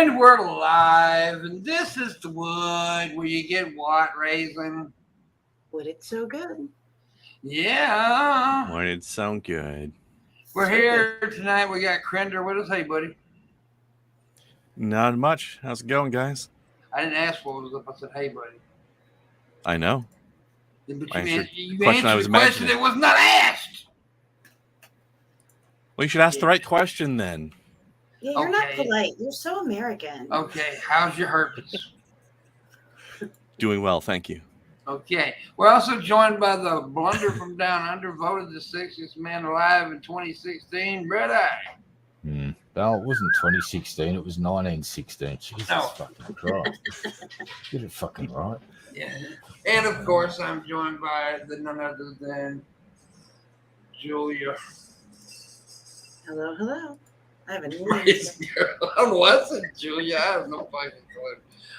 And we're live, and this is the wood where you get what, Raisin? Would it so good? Yeah. Why did it sound good? We're here tonight. We got Crender with us. Hey, buddy. Not much. How's it going, guys? I didn't ask what was up. I said, hey, buddy. I know. But I you answered answered the question I was the question imagining. that was not asked. Well, you should ask the right question then. Yeah, you're not Okay. polite. You're so American. Okay, how's your herpes? Doing well, thank you. Okay. We're also joined by the blunder from down under, voted the sexiest man alive in 2016, Brother. No, it wasn't 2016. It was 1916. Jesus fucking Christ. Get it fucking right. Yeah. And, of course, I'm joined by none other than Julia. Hello, hello. I have a new name. I wasn't, Julia. I have no fucking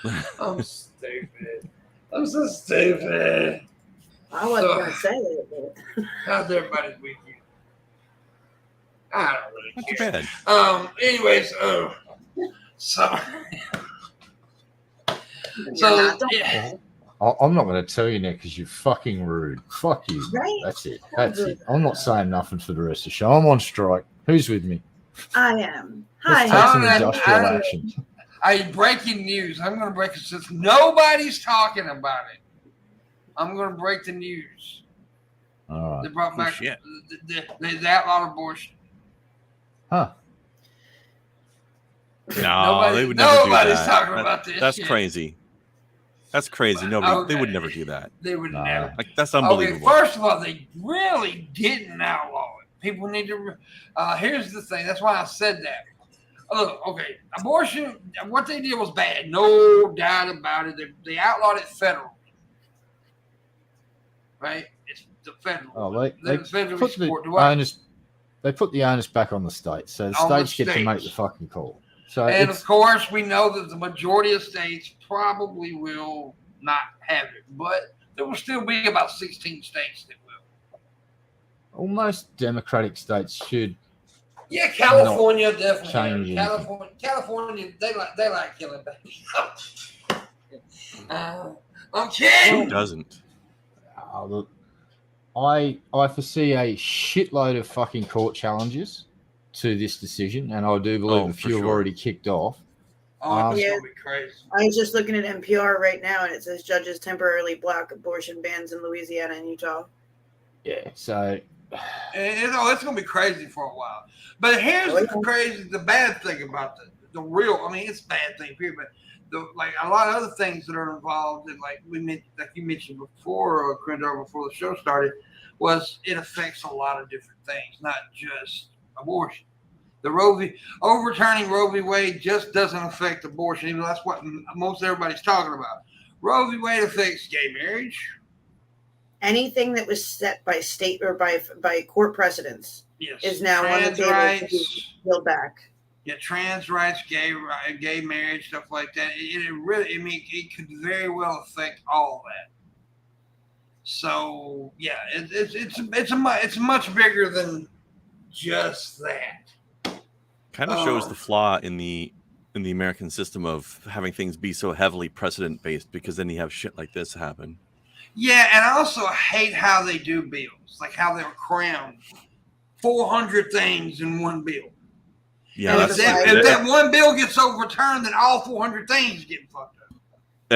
clue. I'm stupid. I'm so stupid. I wasn't going to say it, but How's everybody's weekend? I don't really Not too care. bad. Anyways, yeah. I'm not going to tell you now because you're fucking rude. Fuck you. Right? That's it. That's it. I'm not saying nothing for the rest of the show. I'm on strike. Who's with me? I am. Let's Hi. take some I- industrial I- action. Breaking news. I'm going to break it since nobody's talking about it. I'm going to break the news. All They right. brought back shit. the outlawed abortion. Huh. No, they would never do nobody's that. talking about this That's shit. crazy. That's crazy. Nobody. They would Okay. never do that. They would Nah. never. Like that's Okay, unbelievable. first of all, they really didn't outlaw it. People need to. Here's the thing. That's why I said that. Look, okay, abortion. What they did was bad, no doubt about it. They outlawed it federally, right? It's the federal. Oh, they federally put the support. Do I- onus. They put the onus back on the states, so the On the states get to make the states. fucking call. So And it's of course, we know that the majority of states probably will not have it, but there will still be about 16 states that will. almost democratic states should. Yeah, California definitely. change California, they like killing babies. I'm Who kidding. doesn't? Look, I foresee a shitload of fucking court challenges to this decision, and I do believe Oh, a for few have sure. already kicked off. Oh, it's Yeah. gonna be crazy. I was just looking at NPR right now, and it says judges temporarily block abortion bans in Louisiana and Utah. Yeah, so It's gonna be crazy for a while. But here's the bad thing about the real. I mean, it's a bad thing, period. But like a lot of other things that are involved, and like you mentioned before, Crendor, before the show started, was it affects a lot of different things, not just abortion. The overturning Roe v. Wade just doesn't affect abortion, even though that's what most everybody's talking about. Roe v. Wade affects gay marriage. Anything that was set by state or by court precedents Yes. is now on the Trans table to be rights. peeled back. Yeah, trans rights, gay marriage, stuff like that. It really, I mean, it could very well affect all that. So yeah, it's much bigger than just that. Kind of shows the flaw in the American system of having things be so heavily precedent based, because then you have shit like this happen. Yeah, and I also hate how they do bills, like how they'll cram 400 things in one bill. Yeah, And that's If that one bill gets overturned, then all 400 things get fucked up.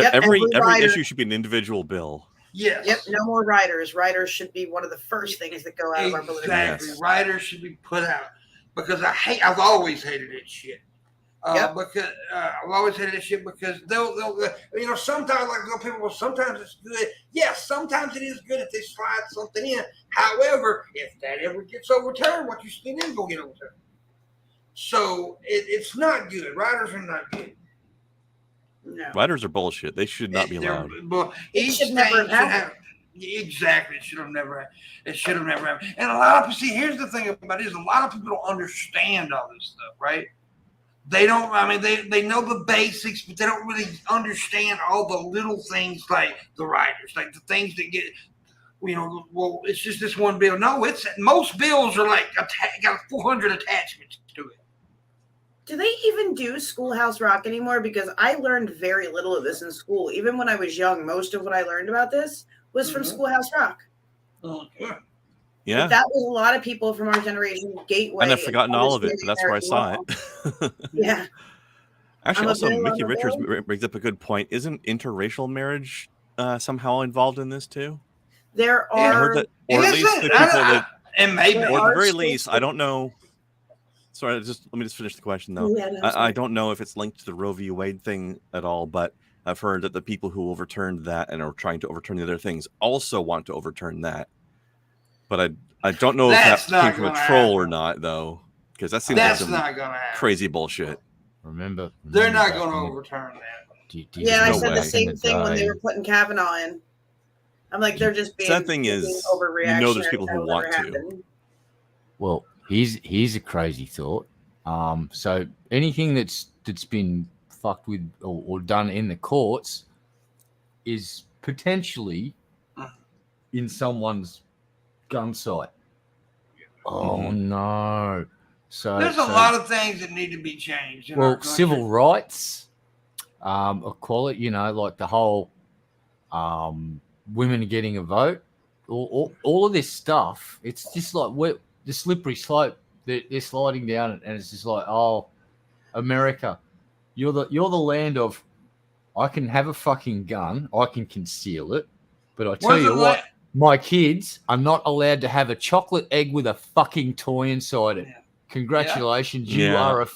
Yep, every rider- issue should be an individual bill. Yes. Yep, no more riders. Riders should be one of the first things that go out of our political Exactly. Yes. Riders should be put out because I've always hated that shit. Yep. Because I've always hated that shit because they'll sometimes sometimes it's good. Yes, sometimes it is good if they slide something in. However, if that ever gets overturned, what you spend in gonna get overturned. So it's not good. Riders are not good. No. Riders are bullshit. They should not be allowed. It should never have happened. Exactly. It should have never happened. And a lot of people, here's the thing about it is a lot of people don't understand all this stuff, right? They don't, I mean, they know the basics, but they don't really understand all the little things like the riders, like the things that get, well, it's just this one bill. No, most bills are like got 400 attachments to it. Do they even do Schoolhouse Rock anymore? Because I learned very little of this in school. Even when I was young, most of what I learned about this was from Schoolhouse Rock. Yeah. That was a lot of people from our generation gateway. And I've forgotten all of it, but that's where I saw it. Yeah. Actually, also, Mickey Richards brings up a good point. Isn't interracial marriage somehow involved in this too? There are, I heard that, or at least the people that, and maybe, or at the very least, I don't know. Sorry, let me just finish the question though. Yeah, no, I don't know if it's linked to the Roe v. Wade thing at all, but I've heard that the people who overturned that and are trying to overturn the other things also want to overturn that. But I don't know if that came from a troll or not, though, because that seems like some crazy bullshit. Remember they're not going to overturn that. Yeah, I said the same thing when they were putting Kavanaugh in. I'm like, they're just being. Sad thing is, you know, there's people who want to. Well, here's a crazy thought. So anything that's been fucked with or done in the courts is potentially in someone's gun sight. Oh no! So there's a lot of things that need to be changed. Well, civil rights, equality. You know, like the whole women getting a vote. All of this stuff. It's just like the slippery slope. They're sliding down, and it's just like, oh, America, you're the land of. I can have a fucking gun. I can conceal it, but I tell you what. My kids are not allowed to have a chocolate egg with a fucking toy inside it. Congratulations, you are a.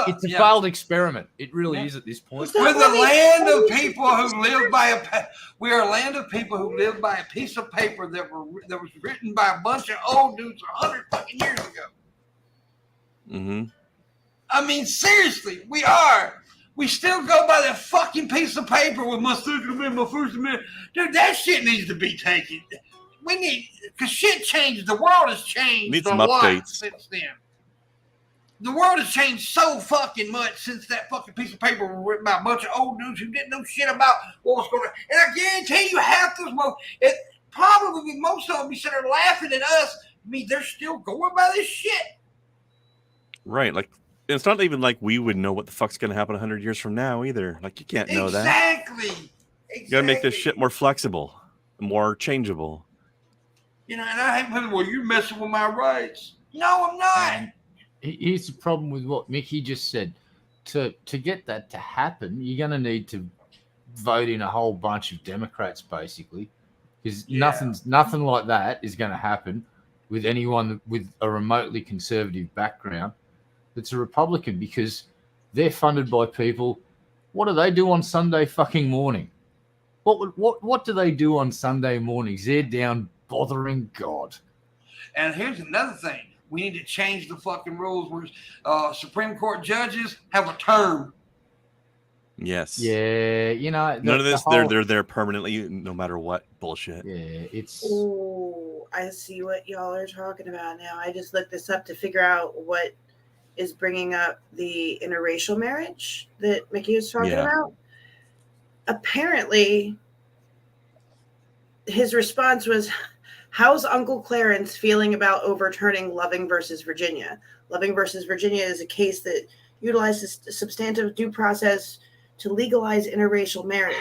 It's a failed experiment. It really is at this point. We're the land of people who live by we are a land of people who live by a piece of paper that was written by a bunch of old dudes 100 fucking years ago. Mm-hmm. I mean, seriously, we are. We still go by that fucking piece of paper with my Second Amendment, my First Amendment. Dude, that shit needs to be taken. We need, because shit changed. The world has changed Need a some lot updates. since then. The world has changed so fucking much since that fucking piece of paper was written by a bunch of old dudes who didn't know shit about what was going on. And I guarantee you, half those probably most of them be sitting there laughing at us. I mean, they're still going by this shit. Right, like. It's not even like we would know what the fuck's going to happen 100 years from now either. Like, you can't know that. Exactly. You got to make this shit more flexible, more changeable. You know, and I hate people, well, you're messing with my rights. No, I'm not. And here's the problem with what Mickey just said. To get that to happen, you're going to need to vote in a whole bunch of Democrats, basically. Because nothing like that is going to happen with anyone with a remotely conservative background. That's a Republican, because they're funded by people. What do they do on Sunday fucking morning? What do they do on Sunday mornings? They're down bothering God. And here's another thing. We need to change the fucking rules where Supreme Court judges have a term. Yes. Yeah, you know. None of this, they're there permanently, no matter what bullshit. Yeah, it's... Oh, I see what y'all are talking about now. I just looked this up to figure out what is bringing up the interracial marriage that Mickey was talking about. Apparently, his response was, how's Uncle Clarence feeling about overturning Loving versus Virginia? Loving versus Virginia is a case that utilizes substantive due process to legalize interracial marriage.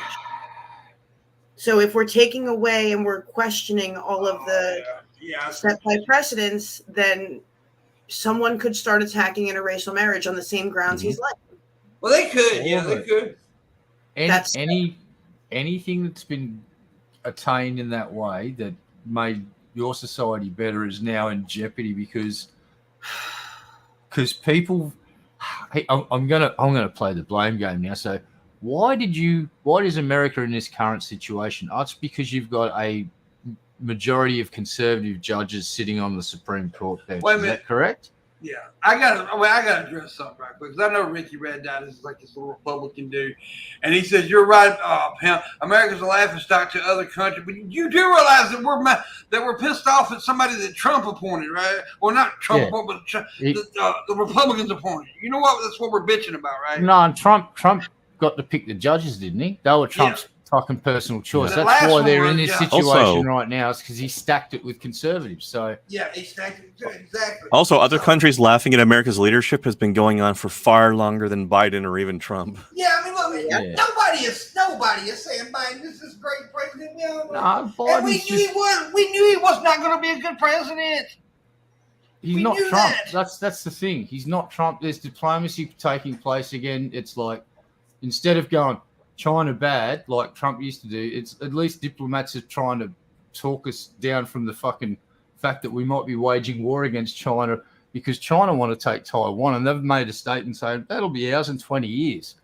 So if we're taking away and we're questioning all of the set by precedents, then someone could start attacking interracial marriage on the same grounds he's like. Well, they could. Yeah, they could. Anything that's been attained in that way that made your society better is now in jeopardy because people. Hey, I'm gonna play the blame game now. So why is America in this current situation? Oh, it's because you've got a majority of conservative judges sitting on the Supreme Court bench. Is that correct? Yeah, I gotta address something right quick because I know Ricky Red Dot is like this little Republican dude, and he says you're right. America's a laughingstock to other countries, but you do realize that we're pissed off at somebody that Trump appointed, right? Well, not Trump, but the Republicans appointed. You know what? That's what we're bitching about, right? No, Trump got to pick the judges, didn't he? They were Trump's fucking personal choice. The That's last why one they're was in this just- situation Also- right now. Is because he stacked it with conservatives. So Yeah, exactly. Also, other countries laughing at America's leadership has been going on for far longer than Biden or even Trump. Yeah, I mean, look, Yeah. nobody is saying Biden. This is great president. We all know. no, And we Biden's knew just, he was. We knew he was not going to be a good president. he's we not knew Trump. that. That's the thing. He's not Trump. There's diplomacy taking place again. It's like instead of going China bad like Trump used to do, it's at least diplomats are trying to talk us down from the fucking fact that we might be waging war against China because China want to take Taiwan, and they've made a statement saying that'll be ours in 20 years.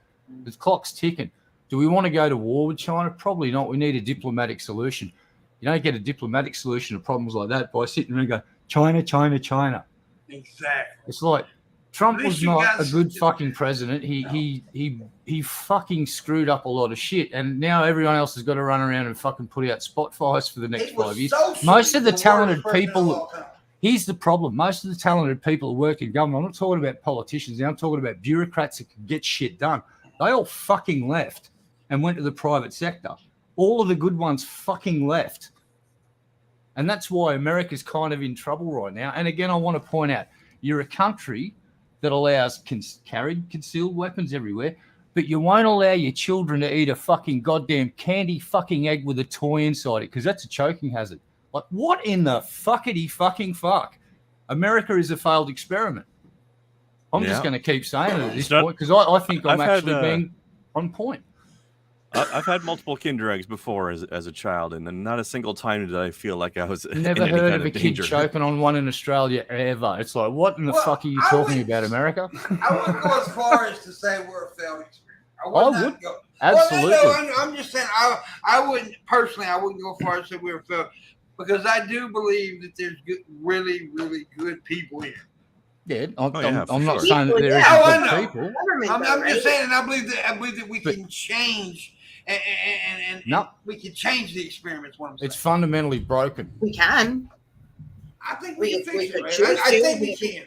The clock's ticking. Do we want to go to war with China? Probably not. We need a diplomatic solution. You don't get a diplomatic solution to problems like that by sitting there and go, China, China, China. Exactly. It's like Trump At least was you not guys- a good fucking president. He fucking screwed up a lot of shit, and now everyone else has got to run around and fucking put out spot fires for the next He was 5 years. so Most of the worst talented president of people- all time. Here's the problem. Most of the talented people who work in government, I'm not talking about politicians now, I'm talking about bureaucrats that can get shit done. They all fucking left and went to the private sector. All of the good ones fucking left. And that's why America's kind of in trouble right now. And again, I want to point out, you're a country that allows carried concealed weapons everywhere, but you won't allow your children to eat a fucking goddamn candy fucking egg with a toy inside it because that's a choking hazard. Like, what in the fuckity fucking fuck? America is a failed experiment. I'm just going to keep saying it at this point because I think I'm actually being on point. I've had multiple Kinder eggs before as a child, and not a single time did I feel like I was Never in any heard kind of a danger. kid choking on one in Australia ever. It's like, what in the fuck are you talking about, America? I wouldn't go as far as to say we're a failed experiment. I would. Go. Absolutely. Well, no, I'm just saying I wouldn't personally. I wouldn't go as far as to say we're a failed because I do believe that there's really, really good people here. Yeah, I'm for not sure. saying that there Yeah, I isn't know. good people. I'm just saying, and I believe that we can change, and No. we can change the experiments. What I'm saying. It's fundamentally broken. We can. I think we we can could fix it. Man. choose I to. think we can.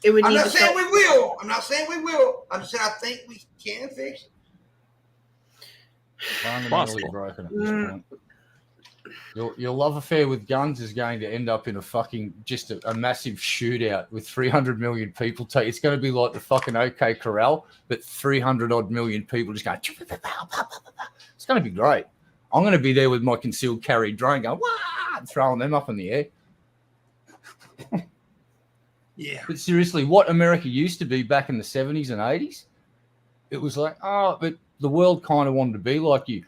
It would I'm need not to saying start- we will. I'm not saying we will. I'm saying I think we can fix it. Fundamentally Possible. broken at this point. Your love affair with guns is going to end up in a fucking just a massive shootout with 300 million people. It's going to be like the fucking OK Corral, but 300 odd million people just going. It's going to be great. I'm going to be there with my concealed carry drone going, wah, and throwing them up in the air. Yeah. But seriously, what America used to be back in the 70s and 80s, it was like, oh, but the world kind of wanted to be like you.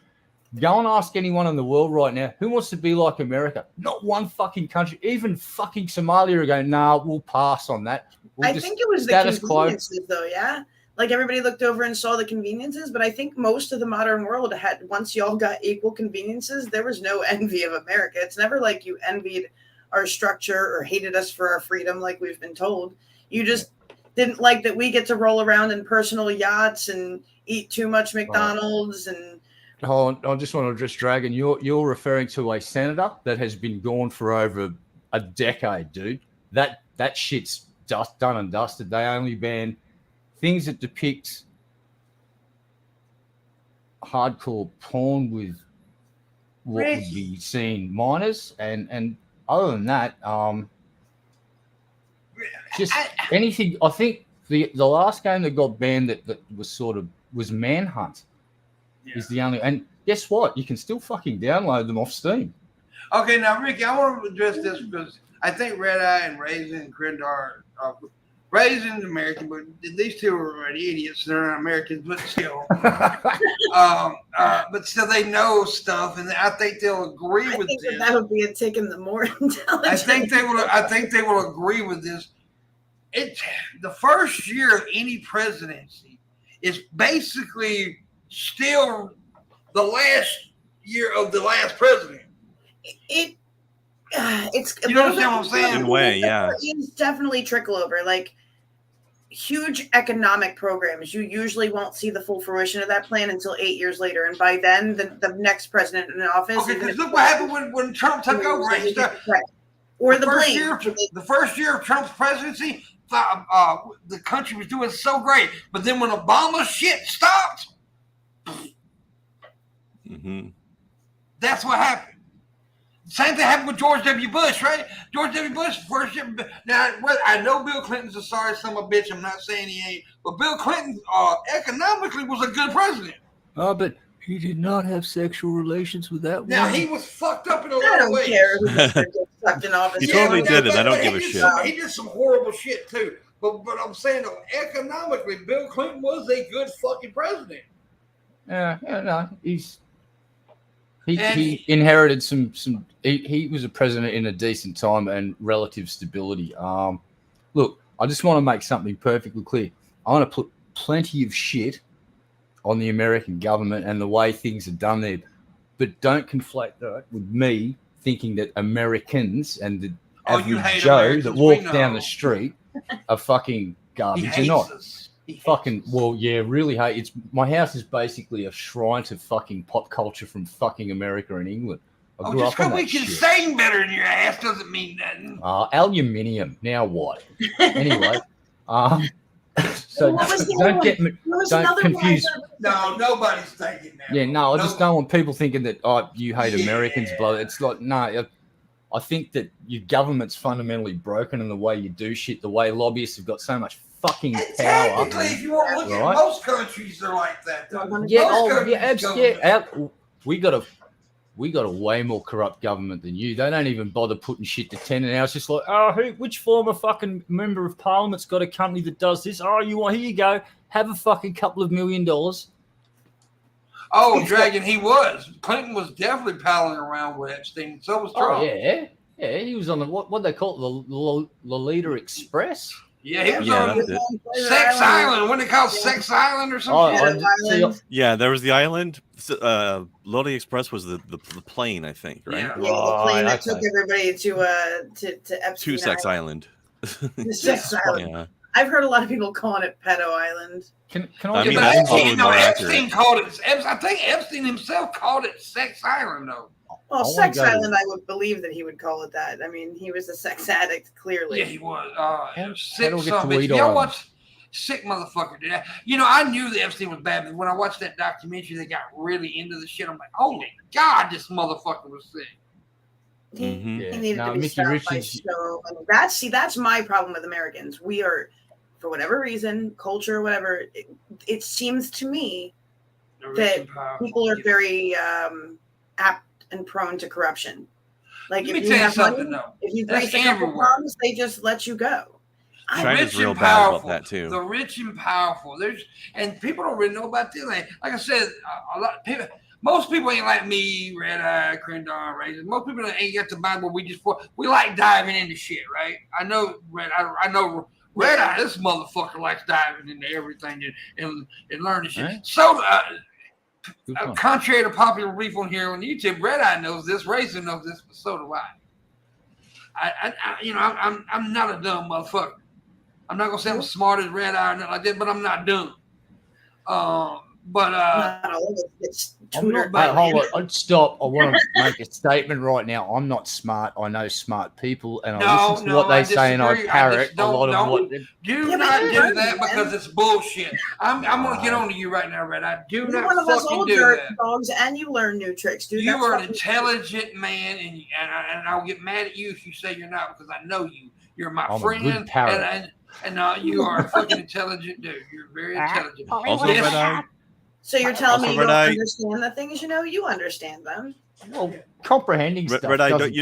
Go and ask anyone in the world right now, who wants to be like America? Not one fucking country. Even fucking Somalia are going, nah, we'll pass on that. We'll I just think it was the status quo. conveniences, though, yeah? Like, everybody looked over and saw the conveniences, but I think most of the modern world had, once y'all got equal conveniences, there was no envy of America. It's never like you envied our structure or hated us for our freedom, like we've been told. You just didn't like that we get to roll around in personal yachts and eat too much McDonald's and... Hold on, I just want to address Dragon. You're referring to a senator that has been gone for over a decade, dude. That shit's done and dusted. They only ban things that depict hardcore porn with what would be seen minors, and other than that, just anything. I think the last game that got banned that was Manhunt. Yeah. Is the only, and guess what? You can still fucking download them off Steam. Okay, now Ricky, I want to address this because I think Red Eye and Raisin and Crendar Raisin's American, but these two are already idiots. They're not Americans, but still, but still they know stuff, and I think they'll agree with this. That would be a tick in the more intelligent. I think they will agree with this. The first year of any presidency is basically still the last year of the last president. It's you understand what I'm saying? In a way, yeah. It's definitely trickle over. Like huge economic programs, you usually won't see the full fruition of that plan until 8 years later, and by then the next president in office. Okay, because look what happened when Trump took over. Or the first year of Trump's presidency, the country was doing so great, but then when Obama's shit stopped. Mm-hmm. That's what happened. Same thing happened with George W. Bush, right? George W. Bush first year. Now, I know Bill Clinton's a sorry son of a bitch. I'm not saying he ain't, but Bill Clinton economically was a good president. Oh, but he did not have sexual relations with that Now woman. he was fucked up in a I lot of don't ways. care who gets sucked in office. He totally did it. I don't give a did shit. He did some horrible shit too. But I'm saying though, economically, Bill Clinton was a good fucking president. Yeah, no, he inherited some. He was a president in a decent time and relative stability. Look, I just want to make something perfectly clear. I want to put plenty of shit on the American government and the way things are done there, but don't conflate that with me thinking that Americans and the average Joe Americans, that walks down the street are fucking garbage. You're not. Fucking really hate. It's my house is basically a shrine to fucking pop culture from fucking America and England. I grew just up on because we that can shit. sing better than your ass doesn't mean nothing. Aluminium. Now what? Anyway, so What was the don't other get me. There was Don't another confuse. No, nobody's thinking that. Yeah, no, I just don't want people thinking that you hate Americans, blah. It's like no. I think that your government's fundamentally broken in the way you do shit. The way lobbyists have got so much fucking power. Technically, if you want to look at Right? most countries, they're like that. Though. Yeah, Most countries we got a way more corrupt government than you. They don't even bother putting shit to 10 now. It's just like, which former fucking member of parliament's got a company that does this? Oh, here you go. Have a fucking couple of $1 million. Oh, Dragon, he was. Clinton was definitely palling around with Epstein. So was Trump. Oh, yeah. Yeah, he was on the, what they call it, the Lolita Express. Yeah, he was Yeah, on that's it. Sex Island. What they call Sex Island or something? Yeah, there was the island. Lodi Express was the plane, I think, right? Yeah. Yeah, the plane that took everybody to Epstein To Sex Island. Sex Island. Yeah. I've heard a lot of people calling it Pedo Island. Can I I mean, get that's that? probably more Epstein accurate. called it. I think Epstein himself called it Sex Island, though. Well, I Sex wanna go to- Island, I would believe that he would call it that. I mean, he was a sex addict, clearly. Yeah, he was. Sick how do we get son of to a bitch. Weed Y'all Island? watch Sick Motherfucker. Did I? You know, I knew that Epstein was bad, but when I watched that documentary, they got really into the shit. I'm like, holy God, this motherfucker was sick. Mhm. He needed No, to be Mickey stopped by Richards- so many. That's my problem with Americans. We are, for whatever reason, culture, whatever. It seems to me They're rich that and powerful. people are very apt and prone to corruption. Like Let if me you tell you have something, money, though. if you That's break a couple everywhere. crumbs, they just let you go. China's Rich real and bad about powerful. that, too. The rich and powerful. And people don't really know about this. Like I said, a lot of people. Most people ain't like me, Red Eye, Crendon, Raisin. Most people ain't got the Bible. We like diving into shit, right? I know Red Eye. This motherfucker likes diving into everything and learning shit. Right. So, Good one. contrary to popular belief on here on YouTube, Red Eye knows this, Raisin knows this, but so do I. I'm not a dumb motherfucker. I'm not gonna say I'm smart as Red Eye or nothing like that, but I'm not dumb. Not all of it gets I'm tutored not, by hold on, stop. I want to make a statement right now. I'm not smart. I know smart people, and I listen to what they say, and I disagree. parrot just a lot of what. Do Yeah, not but do you're that right, because it's bullshit. I'm gonna get on to you right now, Red Eye. Do You're not one of us fucking old do dirt that. dogs, and you learn new tricks, dude. You That's are an fucking- intelligent man, and I'll get mad at you if you say you're not because I know you. You're my I'm a friend, good parrot. and you are a fucking intelligent dude. You're very intelligent. Also, Yes. Red Eye. So you're telling Also, me you Red don't Eye- understand the things you understand them. Well, comprehending stuff. Red Eye, doesn't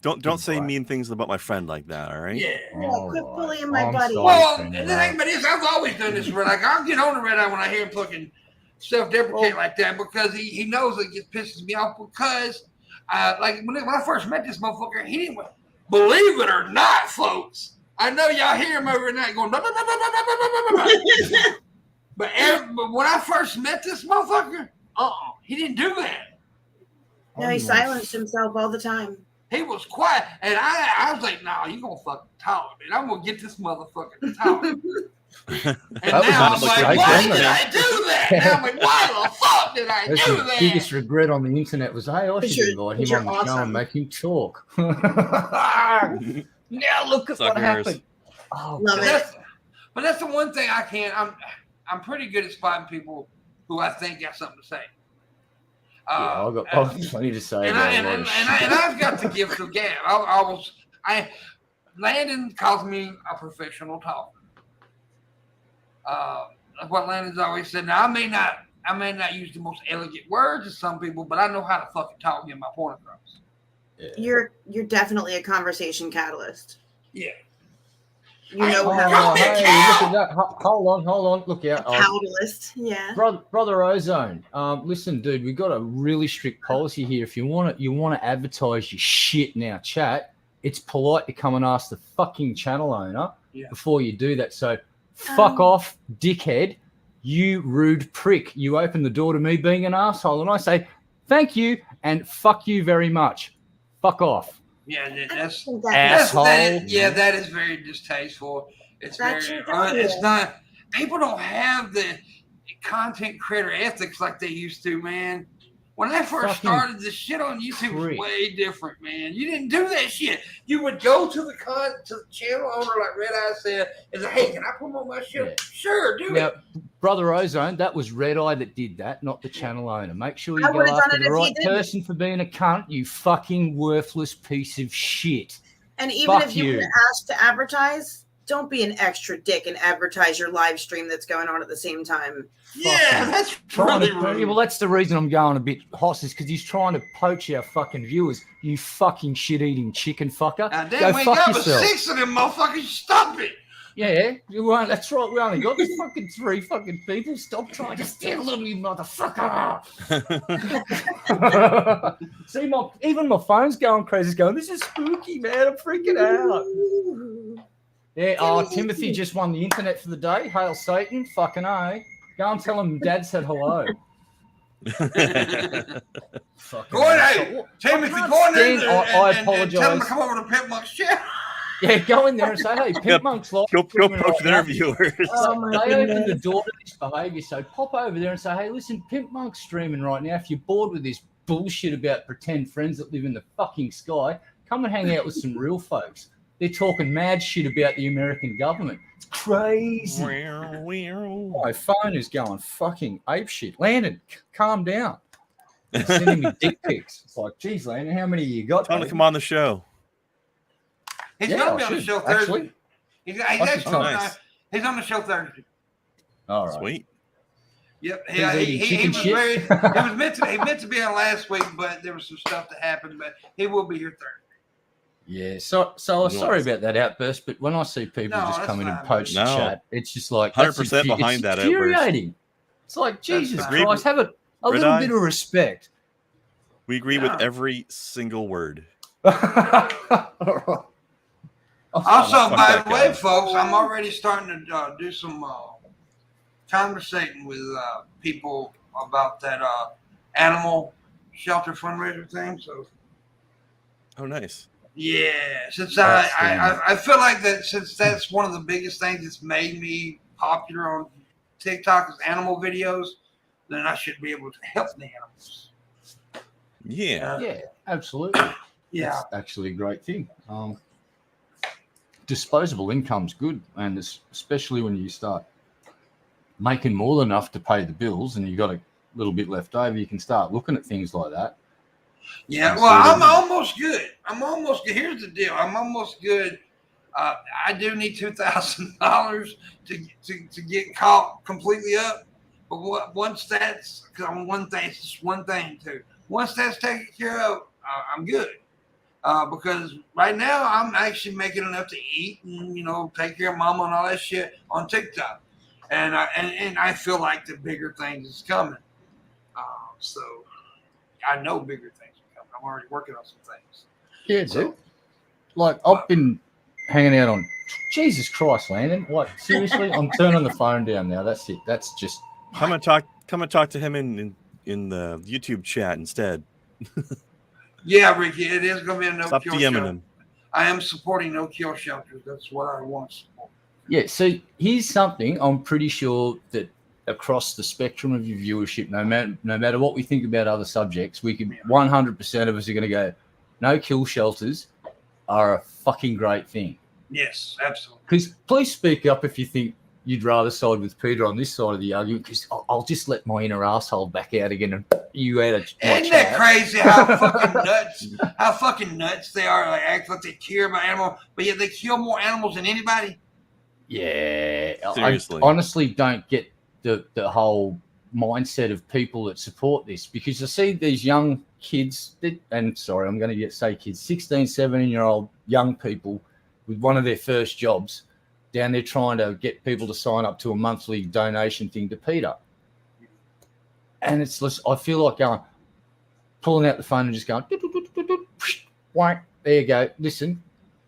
don't take don't say advice. mean things about my friend like that. All right. Yeah. Yeah, quit bullying my I'm buddy. sorry, Well, friend, the thing about it is, I've always done this, Red Eye. I'll get on the Red Eye when I hear him fucking self-deprecate like that because he knows it pisses me off because, like when I first met this motherfucker, he didn't believe it or not, folks. I know y'all hear him over night going, blah, blah, blah, blah, blah, blah, blah, blah, blah. but when I first met this motherfucker, he didn't do that. No, he silenced himself all the time. He was quiet, and I was like, "Nah, you gonna fucking talk, man? I'm gonna get this motherfucker to talk." And That was now I'm not like, like "Why that. did I do that?" Now I'm like, "Why the fuck did I That's do the that?" biggest regret on the internet was, hey, I Because should you're- invite because him on you're the show awesome. and make him talk. Now look at what Suckers. happened. Oh, Love But it. that's the one thing I can't. I'm pretty good at spotting people who I think got something to say. I've got plenty to say about and I've got the gift of gab. Landon calls me a professional talker. What Landon's always said. Now I may not use the most elegant words to some people, but I know how to fucking talk and get my point across. Yeah. You're definitely a conversation catalyst. Yeah. You know hey, look at that. Hold on. Look out. Catalyst. Yeah. Brother Ozone. Listen, dude, we've got a really strict policy here. If you want to advertise your shit in our chat, it's polite to come and ask the fucking channel owner before you do that. So fuck off, dickhead. You rude prick. You open the door to me being an asshole, and I say thank you and fuck you very much. Fuck off. Yeah, that's asshole. That is very distasteful. It's it's not. People don't have the content creator ethics like they used to, man. When I first started, the shit on YouTube was way different, man. You didn't do that shit. You would go to the channel owner, like Red Eye said, and say, "Hey, can I promote my shit?" Yeah. Sure, do it. Brother Ozone, that was Red Eye that did that, not the channel owner. Make sure you go after the right person for being a cunt, you fucking worthless piece of shit. And even if you were asked to advertise, don't be an extra dick and advertise your live stream that's going on at the same time. Yeah, that's really rude. Well, that's the reason I'm going a bit hot, is because he's trying to poach our fucking viewers. You fucking shit-eating chicken fucker. Go fuck yourself. 6 of them motherfuckers. Stop it. Yeah, that's right. We only got fucking 3 fucking people. Stop trying to steal them, you motherfucker. See, even my phone's going crazy. It's going, this is spooky, man. I'm freaking out. Yeah, Timothy just won the internet for the day. Hail Satan. Fucking A. Go and tell him Dad said hello. Timothy, go in there and tell him to come over to Pimpmunk's channel. Yeah, go in there and say, hey, Pimpmunk's live. Go poke their viewers. They open the door to this behaviour, so pop over there and say, hey, listen, Pimpmunk's streaming right now. If you're bored with this bullshit about pretend friends that live in the fucking sky, come and hang out with some real folks. They're talking mad shit about the American government. It's crazy. My phone is going fucking apeshit. Landon, calm down. He's sending me dick pics. It's like, geez, Landon, how many you got? Tell him to come on the show. He's going to be on the show Thursday. He's on the show Thursday. All right. Sweet. Yep. He was meant to be on last week, but there was some stuff that happened. But he will be here Thursday. Yeah. So sorry about that outburst, but when I see people just come in and poach the chat, it's just like 100% behind that outburst. Infuriating. It's like, Jesus Christ, have a little bit of respect. We agree with every single word. Also, by the way, folks, I'm already starting to do some conversating with people about that animal shelter fundraiser thing. So, oh, nice. Yeah, since I feel like that, since that's one of the biggest things that's made me popular on TikTok is animal videos, then I should be able to help the animals. Yeah, absolutely. Yeah, that's actually a great thing. Disposable income's good, and especially when you start making more than enough to pay the bills and you got a little bit left over, you can start looking at things like that. Yeah, well, I'm almost good. Here's the deal. I'm almost good. I do need $2,000 to get caught completely up. But once that's, because I'm one thing, it's just one thing too. Once that's taken care of, I'm good. Because right now I'm actually making enough to eat and take care of mama and all that shit on TikTok, and I feel like the bigger things is coming. So I know bigger things are coming. I'm already working on some things. Yeah, dude. Like I've been hanging out on. Jesus Christ, Landon! What? Seriously? I'm turning the phone down now. That's it. That's just. Come and talk to him in the YouTube chat instead. Yeah, Ricky, it is going to be a no-kill shelter. Him. I am supporting no-kill shelters. That's what I want to support. Yeah, so here's something I'm pretty sure that across the spectrum of your viewership, no matter what we think about other subjects, we can 100% of us are going to go, no-kill shelters are a fucking great thing. Yes, absolutely. Because please speak up if you think you'd rather side with Peter on this side of the argument, because I'll just let my inner asshole back out again and you had a Isn't that crazy how fucking nuts they are? Like act like they care about animals, but yet they kill more animals than anybody. Yeah, Seriously. I honestly don't get the whole mindset of people that support this, because I see these young kids, and sorry, I'm going to say kids, 16, 17-year-old young people with one of their first jobs down there trying to get people to sign up to a monthly donation thing to PETA. And it's just, I feel like pulling out the phone and just going, whack, there you go. Listen,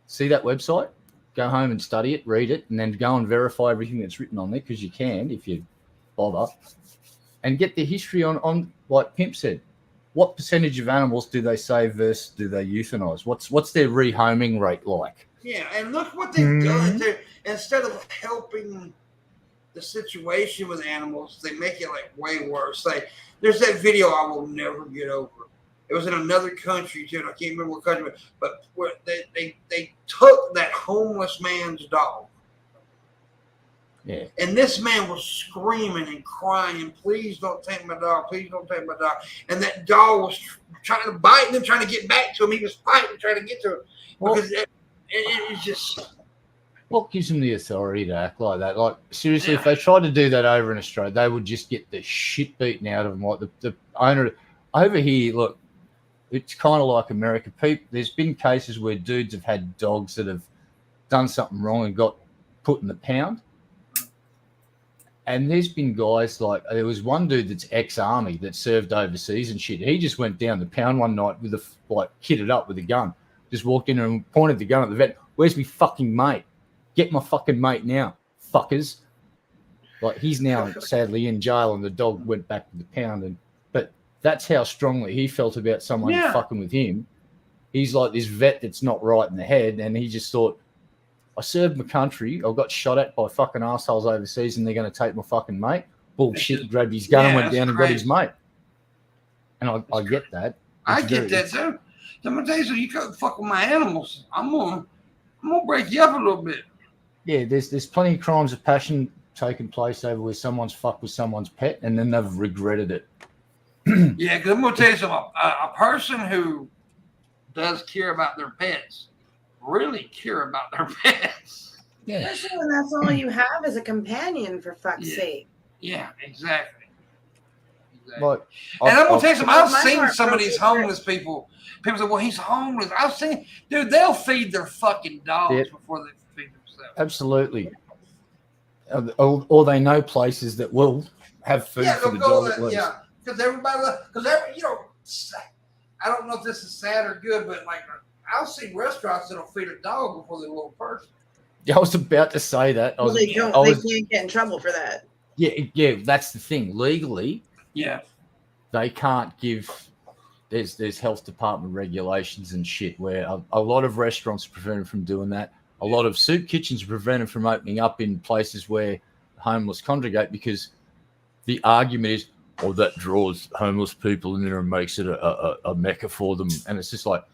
see that website? Go home and study it, read it, and then go and verify everything that's written on there, because you can if you bother. And get the history on like Pimp said. What percentage of animals do they save versus do they euthanize? What's their rehoming rate like? Yeah, and look what they've done. Instead of helping the situation with animals, they make it like way worse. Like there's that video I will never get over. It was in another country too, and I can't remember what country, but where they took that homeless man's dog. Yeah. And this man was screaming and crying, "Please don't take my dog! Please don't take my dog!" And that dog was trying to bite him, trying to get back to him. He was fighting, trying to get to him because it's just. What gives them the authority to act like that? Like, seriously, if they tried to do that over in Australia, they would just get the shit beaten out of them. Like the owner over here, look, it's kind of like America. There's been cases where dudes have had dogs that have done something wrong and got put in the pound. And there's been guys like, there was one dude that's ex-army that served overseas and shit. He just went down the pound one night with kitted up with a gun. Just walked in and pointed the gun at the vet. "Where's me fucking mate? Get my fucking mate now, fuckers." Like, he's now sadly in jail, and the dog went back to the pound. But that's how strongly he felt about someone fucking with him. He's like this vet that's not right in the head, and he just thought, I served my country, I got shot at by fucking assholes overseas, and they're going to take my fucking mate. Bullshit. He grabbed his gun and went down and got his mate. And I get that. I get that too. I'm gonna tell you, so you can't fuck with my animals. I'm gonna break you up a little bit. Yeah, there's plenty of crimes of passion taking place over where someone's fucked with someone's pet, and then they've regretted it. Yeah, because I'm gonna tell you something. A person who does care about their pets really care about their pets. Yeah. Especially when that's all you have as a companion, for fuck's sake. Yeah, exactly. Like, and I'm gonna tell you something. I've seen heart some of broke these over homeless people. People say, "Well, he's homeless." I've seen, dude. They'll feed their fucking dogs before they feed themselves. Absolutely. Or they know places that will have food for the dog at least. Yeah, because I don't know if this is sad or good, but like I'll see restaurants that'll feed a dog before they will a person. Yeah, I was about to say that. They can't get in trouble for that. Yeah, that's the thing. Legally, they can't give. There's health department regulations and shit where a lot of restaurants are prevented from doing that. A lot of soup kitchens are prevented from opening up in places where homeless congregate, because the argument is, oh, that draws homeless people in there and makes it a mecca for them. And it's just like,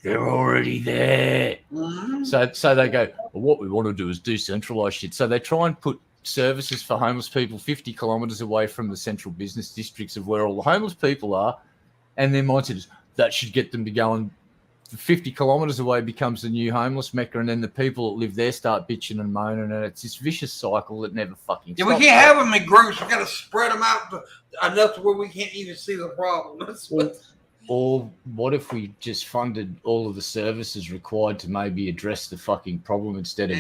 they're already there. Mm-hmm. So they go, well, what we want to do is decentralize shit. So they try and put services for homeless people 50 kilometers away from the central business districts of where all the homeless people are. And their mindset is that should get them to go, and 50 kilometers away becomes the new homeless mecca, and then the people that live there start bitching and moaning, and it's this vicious cycle that never fucking stops. We can't have them in groups. We got to spread them out enough to where we can't even see the problem. Or what if we just funded all of the services required to maybe address the fucking problem instead of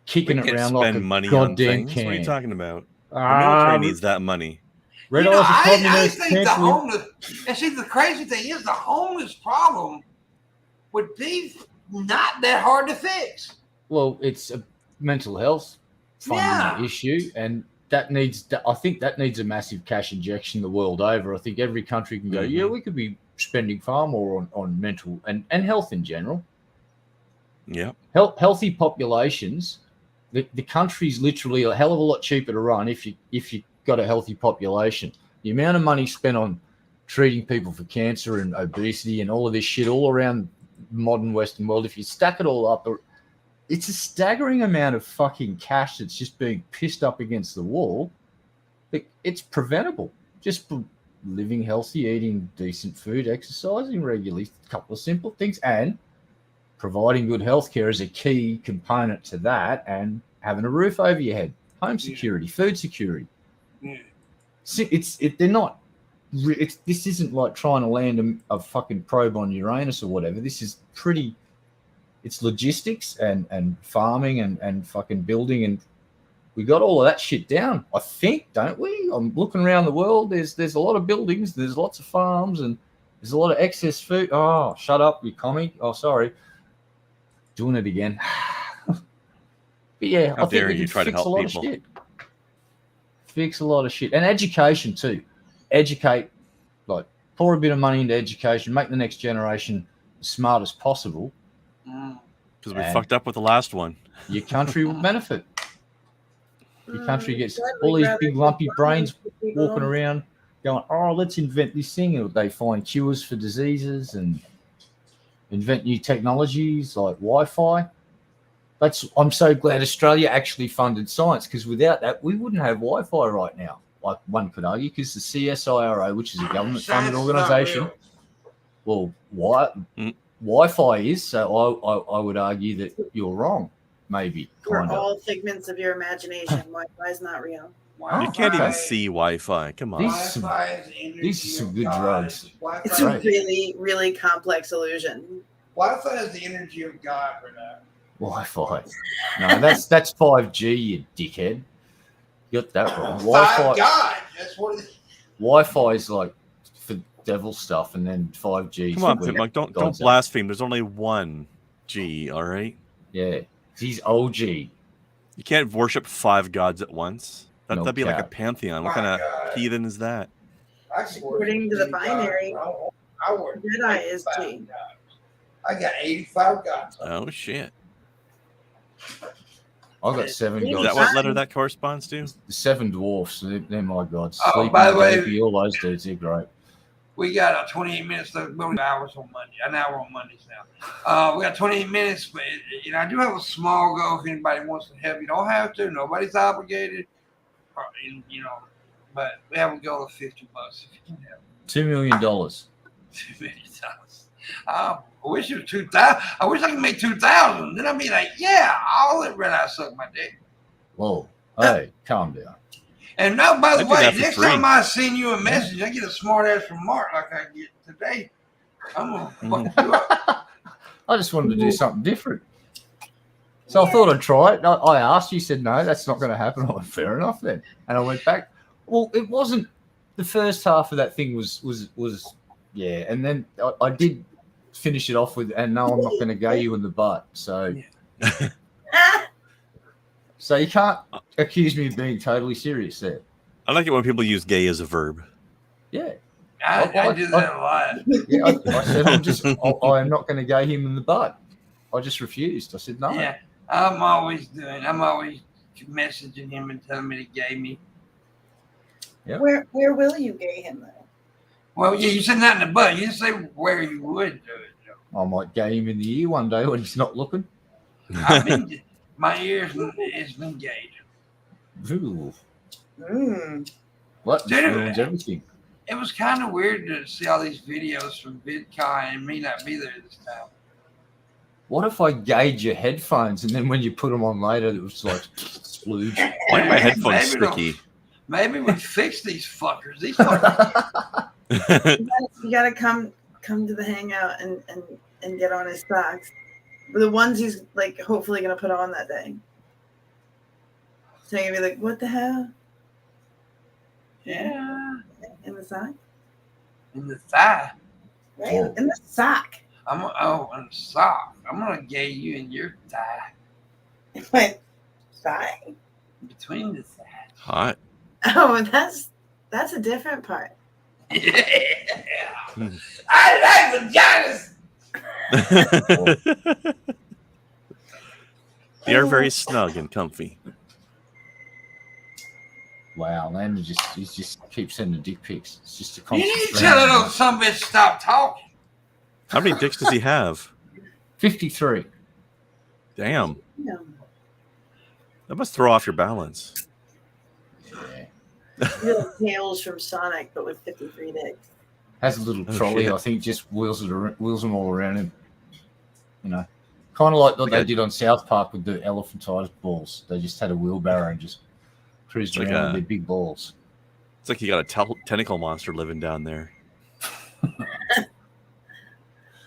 kicking it around like a goddamn can? What are you talking about? The military needs that money. I think the homeless, and see, the crazy thing is the homeless problem would be not that hard to fix. Well, it's a mental health funding issue, and I think that needs a massive cash injection the world over. I think every country can go, we could be spending far more on mental and health in general. Yeah. Healthy populations, the country's literally a hell of a lot cheaper to run if you got a healthy population. The amount of money spent on treating people for cancer and obesity and all of this shit all around the modern Western world, if you stack it all up, it's a staggering amount of fucking cash that's just being pissed up against the wall. It's preventable. Just living healthy, eating decent food, exercising regularly, a couple of simple things, and providing good healthcare is a key component to that, and having a roof over your head, home security, food security. Yeah. They're not. This isn't like trying to land a fucking probe on Uranus or whatever. This is pretty. It's logistics and farming and fucking building, and we got all of that shit down. I think, don't we? I'm looking around the world. There's a lot of buildings. There's lots of farms, and there's a lot of excess food. Oh, shut up, you comic. Oh, sorry. Doing it again. But yeah, How I think dare we you can try to fix a help lot people. of shit. Fix a lot of shit. And education too. Educate, like pour a bit of money into education, make the next generation as smart as possible. Because we fucked up with the last one. Your country will benefit. Your country gets I'd all these rather big lumpy keep brains money for walking people. around going, oh, let's invent this thing. And they find cures for diseases and invent new technologies like Wi-Fi. I'm so glad Australia actually funded science, because without that, we wouldn't have Wi-Fi right now. Like one could argue, because the CSIRO, which is a government-funded organisation, well, Wi-Fi is. So I would argue that you're wrong. Maybe We're kind of. all figments of your imagination. Wi-Fi is not real. You can't even see Wi-Fi. Come on. These are some good drugs. It's a really, really complex illusion. Wi-Fi is the energy of God, Renee. Wi-Fi. No, that's 5G, you dickhead. You got that wrong. Wi-Fi. God, that's what it is. Wi-Fi is like for devil stuff, and then 5G. Come on, Pimpmunk, don't blaspheme. There's only one G, all right? Yeah, he's OG. You can't worship 5 gods at once. That'd be like a cap. pantheon. What kind of heathen is that? According to the binary, Jedi is G. I got 85 gods. Oh, shit. I got 7 Is gods. that what letter that corresponds to? The 7 dwarfs. They're my gods. Oh, Sleeping by the way- Baby, all those dudes, they're great. We got 28 minutes left. Well, hours on Monday. An hour on Mondays now. We got 28 minutes, but I do have a small goal. If anybody wants to help, you don't have to. Nobody's obligated. But we have a goal of $50 if you can help. $2 million. $2 million. I wish it was 2,000. I wish I could make 2,000. Then I'd be like, yeah, I'll let Red Eye suck my dick. Whoa. Hey, calm down. And now, by the I do way, that for next free. time I send you a message, I get a smart ass from Mark like I get today. I'm gonna fuck you up. I just wanted to do something different. So I thought I'd try it. I asked, you said, no, that's not going to happen. I went, fair enough then. And I went back. Well, it wasn't, the first half of that thing was yeah. And then I did finish it off with, and no, I'm not going to go you in the butt. So, so you can't accuse me of being totally serious there. I like it when people use gay as a verb. Yeah. I do that a lot. Yeah, I said, I am not going to go him in the butt. I just refused. I said, no. Yeah, I'm always messaging him and telling me to gay me. Yeah. Where will you gay him though? Well, yeah, you said that in the butt. You didn't say where you would do it. Though. I might gay him in the ear one day when he's not looking. My ears has been gayed. Ooh. What? Just ruins everything. It was kind of weird to see all these videos from VidCon and me not be there this time. What if I gauge your headphones and then when you put them on later, it was like splooge? Why are my headphones Maybe sticky? Maybe we fix these fuckers. These fuckers. You gotta come to the hangout and get on his socks. The ones he's like hopefully gonna put on that day. So you're gonna be like, what the hell? Yeah. In the sock? In the thigh. Right? Whoa. In the sock. In the sock. I'm gonna gay you in your thigh. What? Thigh? Between the thighs. Hot. Oh, that's a different part. Yeah. I like vaginas. They are very snug and comfy. Wow, Landon just keeps sending dick pics. It's just a You constant. need to tell that old some bitch stop talking. How many dicks does he have? 53. Damn. No. That must throw off your balance. Yeah. You're like Tails from Sonic, but with 53 dicks. Has a little Oh, trolley, shit. I think, just wheels them all around him. You know, kind of like what they did on South Park with the elephantitis balls. They just had a wheelbarrow and just cruised around with their big balls. It's like you got a tentacle monster living down there.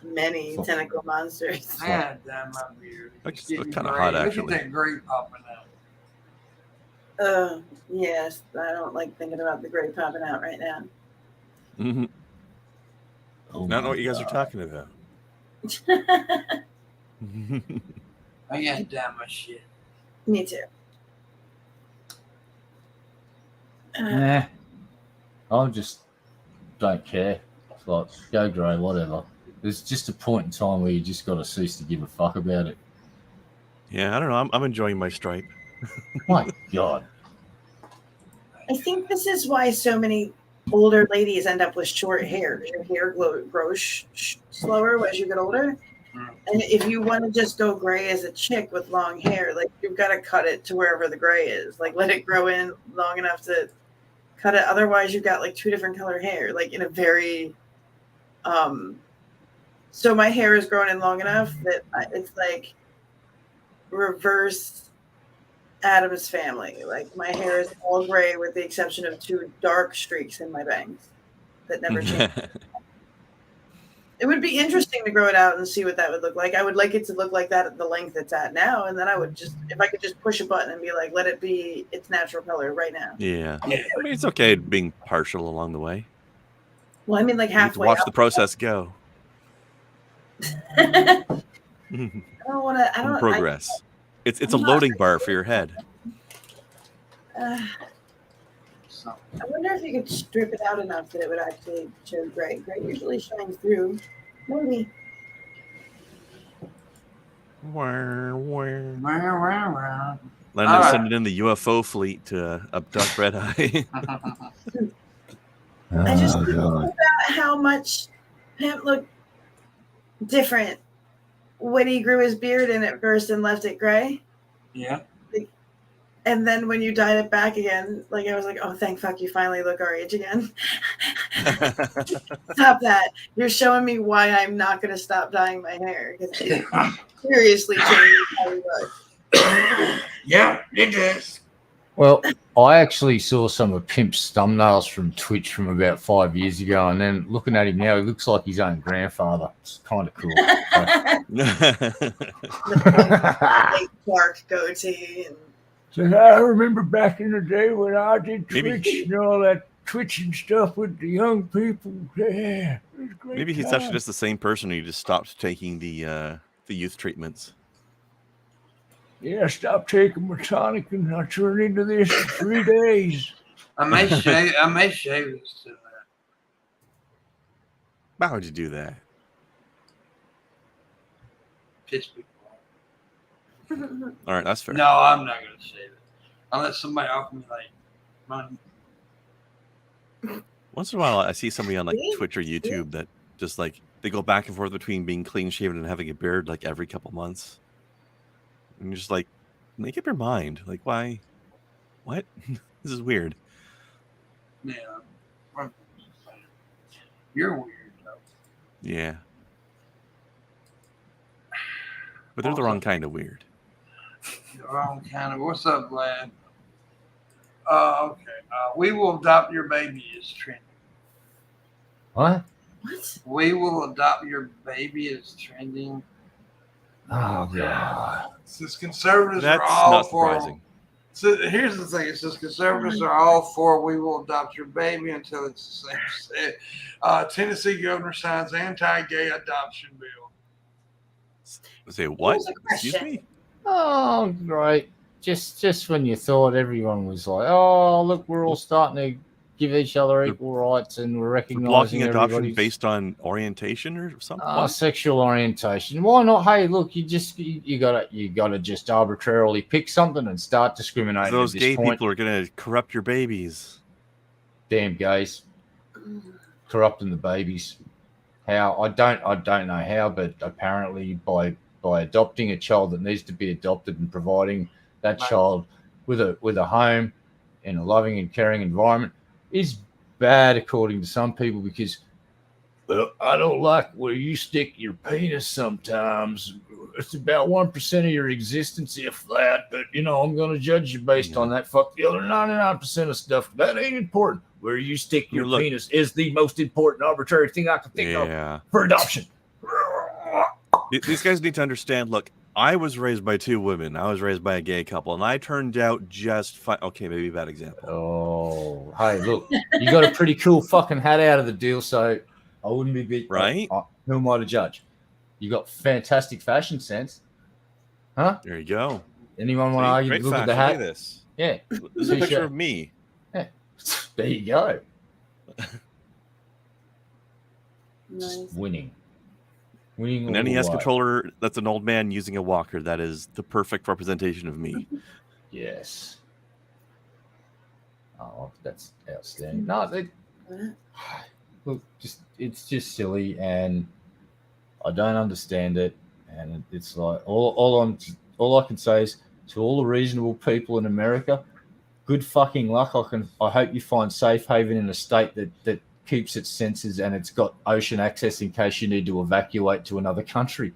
Many tentacle monsters. Man, damn my beard. That's kind of hot, actually. Look at that gray popping out. Yes, I don't like thinking about the gray popping out right now. Mm-hmm. Oh I don't know what you guys are talking about. I ain't damn my shit. Me too. Nah, I just don't care. It's like, go grey, whatever. There's just a point in time where you just got to cease to give a fuck about it. Yeah, I don't know. I'm enjoying my stripe. My God. I think this is why so many older ladies end up with short hair. Your hair grows slower as you get older. And if you want to just go gray as a chick with long hair, like you've got to cut it to wherever the gray is. Like let it grow in long enough to cut it. Otherwise, you've got like two different color hair, like in a very so my hair is growing in long enough that it's like reverse Adam's family. Like my hair is all gray with the exception of two dark streaks in my bangs that never change. It would be interesting to grow it out and see what that would look like. I would like it to look like that at the length it's at now, and then I would just, if I could just push a button and be like, let it be its natural color right now. Yeah. I mean, it's okay being partial along the way. Well, I mean, like halfway. Watch the process go. I don't want to. I don't. Progress. It's a loading bar for your head. I wonder if you could strip it out enough that it would actually show gray. Gray usually shines through. Maybe. Landon sending in the UFO fleet to abduct Red Eye. I just think about how much Pimp looked different when he grew his beard in at first and left it gray. Yeah. And then when you dyed it back again, like I was like, oh, thank fuck, you finally look our age again. Stop that. You're showing me why I'm not going to stop dyeing my hair. Because it seriously changes how you look. Yeah, it is. Well, I actually saw some of Pimp's thumbnails from Twitch from about 5 years ago, and then looking at him now, he looks like his own grandfather. It's kind of cool. The dark goatee. And... So I remember back in the day when I did Twitch and all that twitching stuff with the young people. Yeah, it was great. Maybe he's actually just the same person who just stopped taking the youth treatments. Yeah, I stopped taking my tonic and I turned into this in 3 days. I may shave this to that. Why would you do that? Piss people off. All right, that's fair. No, I'm not going to shave it. Unless somebody offer me like money. Once in a while, I see somebody on like Twitch or YouTube that just like they go back and forth between being clean shaven and having a beard like every couple months. And you're just like, make up your mind. Like, why? What? This is weird. Yeah. You're weird, though. Yeah. But they're the wrong kind of weird. The wrong kind of. What's up, lad? Okay. We will adopt your baby is trending. What? What? We will adopt your baby is trending. Oh, God. Since conservatives That's are all not for. surprising. So here's the thing: it says conservatives are all for we will adopt your baby until it's the same. Tennessee governor signs anti-gay adoption bill. Say what? Here's a Excuse question. me? Oh, great. Just when you thought everyone was like, oh, look, we're all starting to give each other equal rights and we're For recognizing blocking adoption everybody's based on orientation or something? sexual orientation. Why not? Hey, look, you gotta just arbitrarily pick something and start discriminating. Those at this gay point. people are gonna corrupt your babies. Damn gays, corrupting the babies. How? I don't know how, but apparently by adopting a child that needs to be adopted and providing that child with a home, in a loving and caring environment is bad according to some people because, well, I don't like where you stick your penis sometimes. It's about 1% of your existence, if that. But, I'm going to judge you based on that. Fuck the other 99% of stuff. That ain't important. Where you stick your penis is the most important arbitrary thing I can think of for adoption. These guys need to understand, look, I was raised by 2 women. I was raised by a gay couple, and I turned out just fine. Okay, maybe a bad example. Oh, hey, look, you got a pretty cool fucking hat out of the deal, so I wouldn't be big. Right? Who am I to judge? You got fantastic fashion sense. Huh? There you go. Anyone want to argue? Look at the hat. Look at this. Yeah. This is a picture of me. Yeah. There you go. Nice. Winning. An NES controller that's an old man using a walker. That is the perfect representation of me. Yes. Oh, that's outstanding. No, look, it's just silly, and I don't understand it. And it's like all I can say is to all the reasonable people in America, good fucking luck. I hope you find safe haven in a state that keeps its senses and it's got ocean access in case you need to evacuate to another country.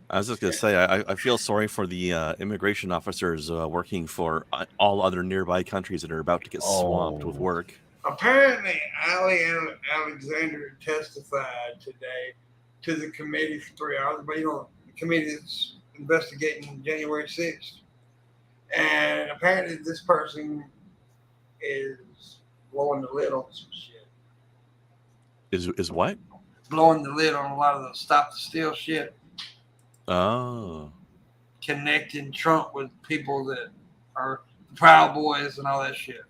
I was just going to say, I feel sorry for the immigration officers working for all other nearby countries that are about to get swamped with work. Apparently, Alexander testified today to the committee for 3 hours, but the committee that's investigating January 6th. And apparently this person is blowing the lid on some shit. Is what? Blowing the lid on a lot of the stop the steal shit. Oh. Connecting Trump with people that are Proud Boys and all that shit.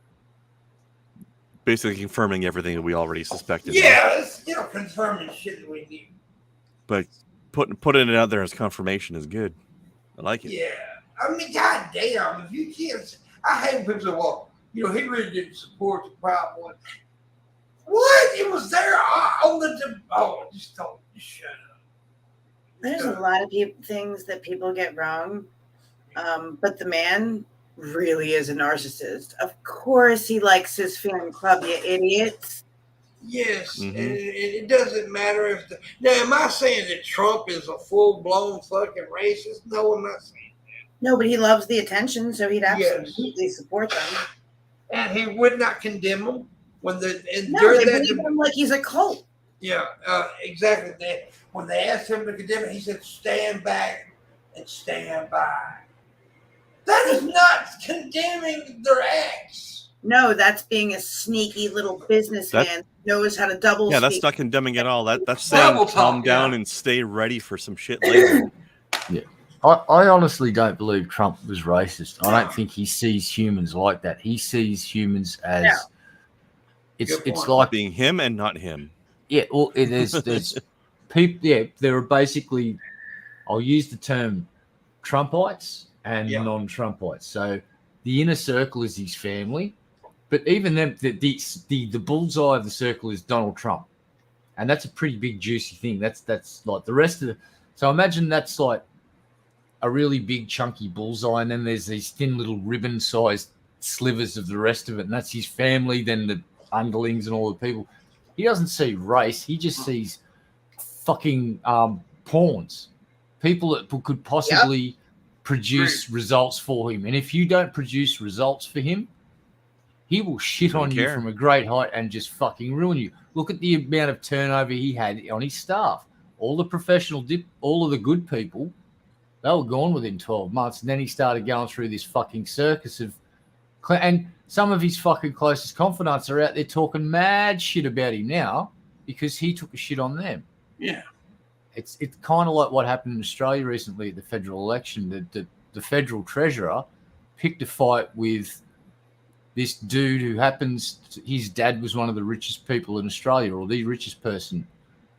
Basically confirming everything that we already suspected. Yeah, it's, confirming shit that we knew. But putting it out there as confirmation is good. I like it. Yeah. I mean, goddamn, if you can't, I hate when people say, well, he really didn't support the Proud Boys. What? It was there on the, just shut up. There's a lot of things that people get wrong, but the man really is a narcissist. Of course he likes his fan club, you idiots. Yes, and it doesn't matter if now, am I saying that Trump is a full-blown fucking racist? No, I'm not saying that. No, but he loves the attention, so he'd absolutely support them. And he would not condemn them when they believe him like he's a cult. Yeah, exactly. When they asked him to condemn it, he said, "Stand back and stand by." That is not condemning their acts. No, that's being a sneaky little businessman who knows how to double. Yeah, that's not condemning at all. That's saying calm down and stay ready for some shit later. Yeah. I honestly don't believe Trump was racist. I don't think he sees humans like that. He sees humans as it's like being him and not him. Yeah, well, there's people. Yeah, there are basically. I'll use the term Trumpites and non-Trumpites. So the inner circle is his family, but even them, the bullseye of the circle is Donald Trump, and that's a pretty big juicy thing. That's like the rest of the. So imagine that's like a really big chunky bullseye, and then there's these thin little ribbon-sized slivers of the rest of it, and that's his family. Then the underlings and all the people. He doesn't see race. He just sees fucking pawns, people that could possibly produce results for him. And if you don't produce results for him, he will shit on you from a great height and just fucking ruin you. Look at the amount of turnover he had on his staff. All the professional, all of the good people, they were gone within 12 months. And then he started going through this fucking circus of, and some of his fucking closest confidants are out there talking mad shit about him now because he took a shit on them. Yeah. It's kind of like what happened in Australia recently at the federal election. The federal treasurer picked a fight with this dude who his dad was one of the richest people in Australia, or the richest person.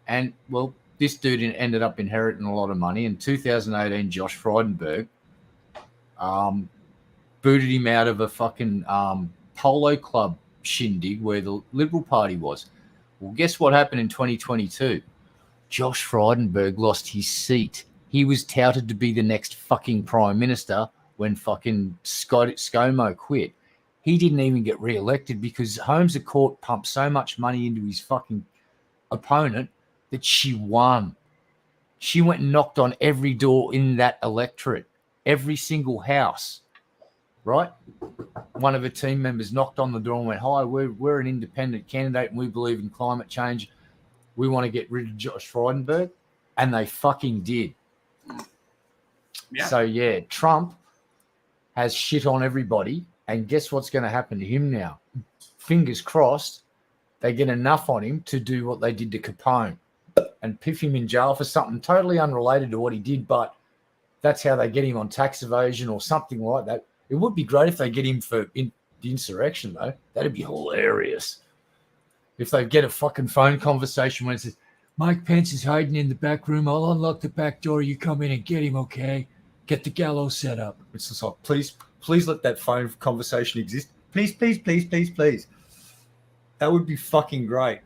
And, well, this dude ended up inheriting a lot of money. In 2018, Josh Frydenberg booted him out of a fucking polo club shindig where the Liberal Party was. Well, guess what happened in 2022? Josh Frydenberg lost his seat. He was touted to be the next fucking prime minister when fucking ScoMo quit. he didn't even get re-elected because Holmes of Court pumped so much money into his fucking opponent that she won. She went and knocked on every door in that electorate, every single house, right? One of her team members knocked on the door and went, "Hi, we're an independent candidate and we believe in climate change. We want to get rid of Josh Frydenberg." And they fucking did. Yeah. So, yeah, Trump has shit on everybody. And guess what's going to happen to him now? Fingers crossed, they get enough on him to do what they did to Capone and piff him in jail for something totally unrelated to what he did, but that's how they get him on tax evasion or something like that. It would be great if they get him for the insurrection, though. That'd be hilarious. If they get a fucking phone conversation when it says, "Mike Pence is hiding in the back room. I'll unlock the back door. You come in and get him, okay? Get the gallows set up." It's just like, please let that phone conversation exist. Please, please, please, please, please. That would be fucking great.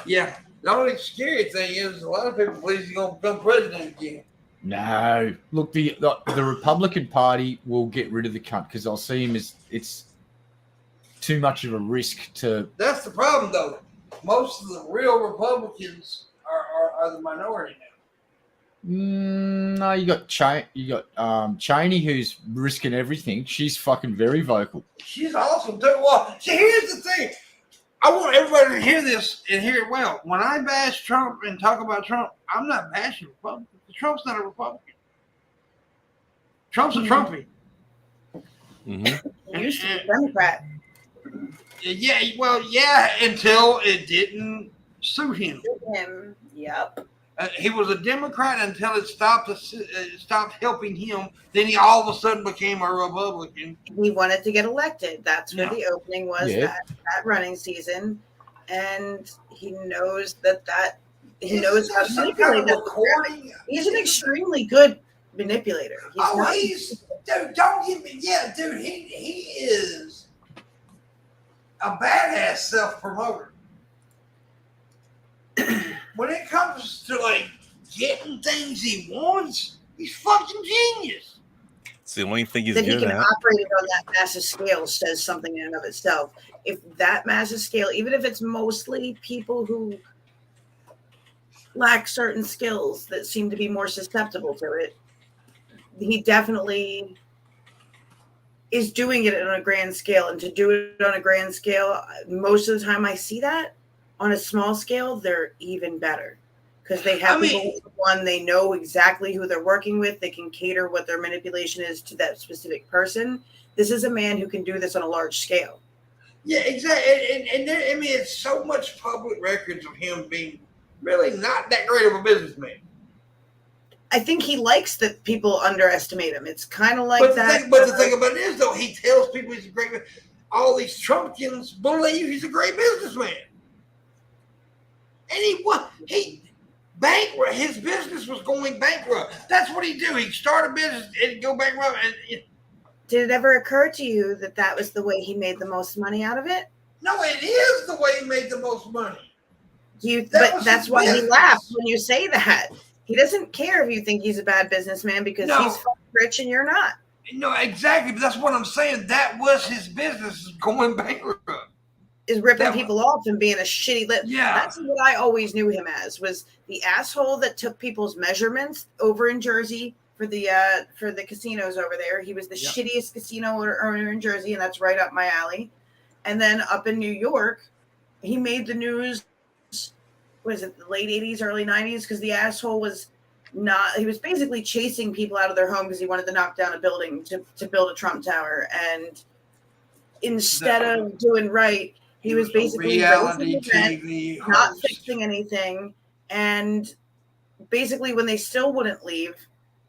Yeah. The only scary thing is a lot of people believe he's going to become president again. No. Look, the Republican Party will get rid of the cunt because I'll see him as it's too much of a risk to... That's the problem, though. Most of the real Republicans are the minority now. No, you got Cheney, who's risking everything. She's fucking very vocal. She's awesome too. Well, see, here's the thing. I want everybody to hear this and hear it well. When I bash Trump and talk about Trump, I'm not bashing Republicans. Trump's not a Republican. Trump's a Trumpy. Mm-hmm. Used to be a Democrat. Yeah, well, yeah, until it didn't suit him. Yep. He was a Democrat until it stopped helping him. Then he all of a sudden became a Republican. He wanted to get elected. That's where the opening was, that running season. And he knows he knows how to manipulate recording. He's an extremely good manipulator. Dude, don't get me. Yeah, dude, he is a badass self-promoter. When it comes to like getting things he wants, he's fucking genius. It's the only thing he's that good he can at. operate it on that massive scale says something in and of itself. If that massive scale, even if it's mostly people who lack certain skills that seem to be more susceptible to it, he definitely is doing it on a grand scale. And to do it on a grand scale, most of the time I see that. On a small scale, they're even better because they have they know exactly who they're working with. They can cater what their manipulation is to that specific person. This is a man who can do this on a large scale. Yeah, exactly. And it's so much public records of him being really not that great of a businessman. I think he likes that people underestimate him. It's kind of like but that. But the thing about it is, though, he tells people he's a great man. All these Trumpians believe he's a great businessman. And his business was going bankrupt. That's what he'd do. He'd start a business and go bankrupt. Did it ever occur to you that was the way he made the most money out of it? No, it is the way he made the most money. But that's why he laughs when you say that. He doesn't care if you think he's a bad businessman because he's fucking rich and you're not. No, exactly. But that's what I'm saying. That was his business going bankrupt. Is ripping people off and being a shitty Yeah. That's what I always knew him as, was the asshole that took people's measurements over in Jersey for the casinos over there. He was the shittiest casino owner in Jersey, and that's right up my alley. And then up in New York, he made the news, was it the late 80s, early 90s? Because the asshole was he was basically chasing people out of their home because he wanted to knock down a building to build a Trump Tower. And instead of doing right, he was basically reality TV not fixing anything. And basically when they still wouldn't leave,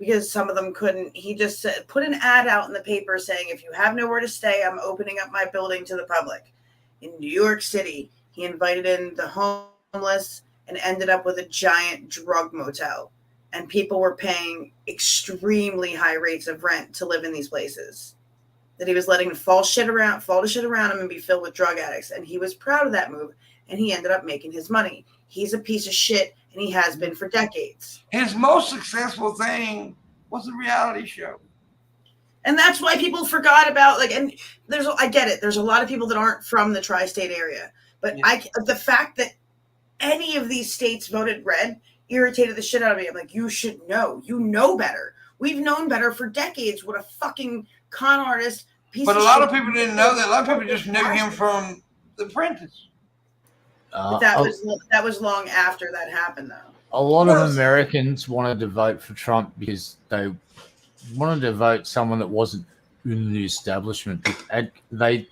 because some of them couldn't, he just said, put an ad out in the paper saying, if you have nowhere to stay, I'm opening up my building to the public. In New York City, he invited in the homeless and ended up with a giant drug motel. And people were paying extremely high rates of rent to live in these places. That he was letting fall to shit around him and be filled with drug addicts. And he was proud of that move. And he ended up making his money. He's a piece of shit, and he has been for decades. His most successful thing was a reality show. And that's why people forgot about, like, and I get it. There's a lot of people that aren't from the tri-state area. But the fact that any of these states voted red irritated the shit out of me. I'm like, you should know. You know better. We've known better for decades what a fucking con artist piece But of a lot shit. of people didn't know that. A lot of people just knew him from The Apprentice. But that was long after that happened, though. A lot of Americans wanted to vote for Trump because they wanted to vote someone that wasn't in the establishment. It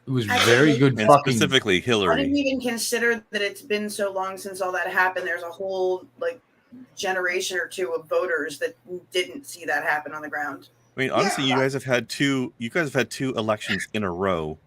was very good. And fucking specifically Hillary. I didn't even consider that it's been so long since all that happened. There's a whole generation or two of voters that didn't see that happen on the ground. I mean, honestly, you guys have had two elections in a row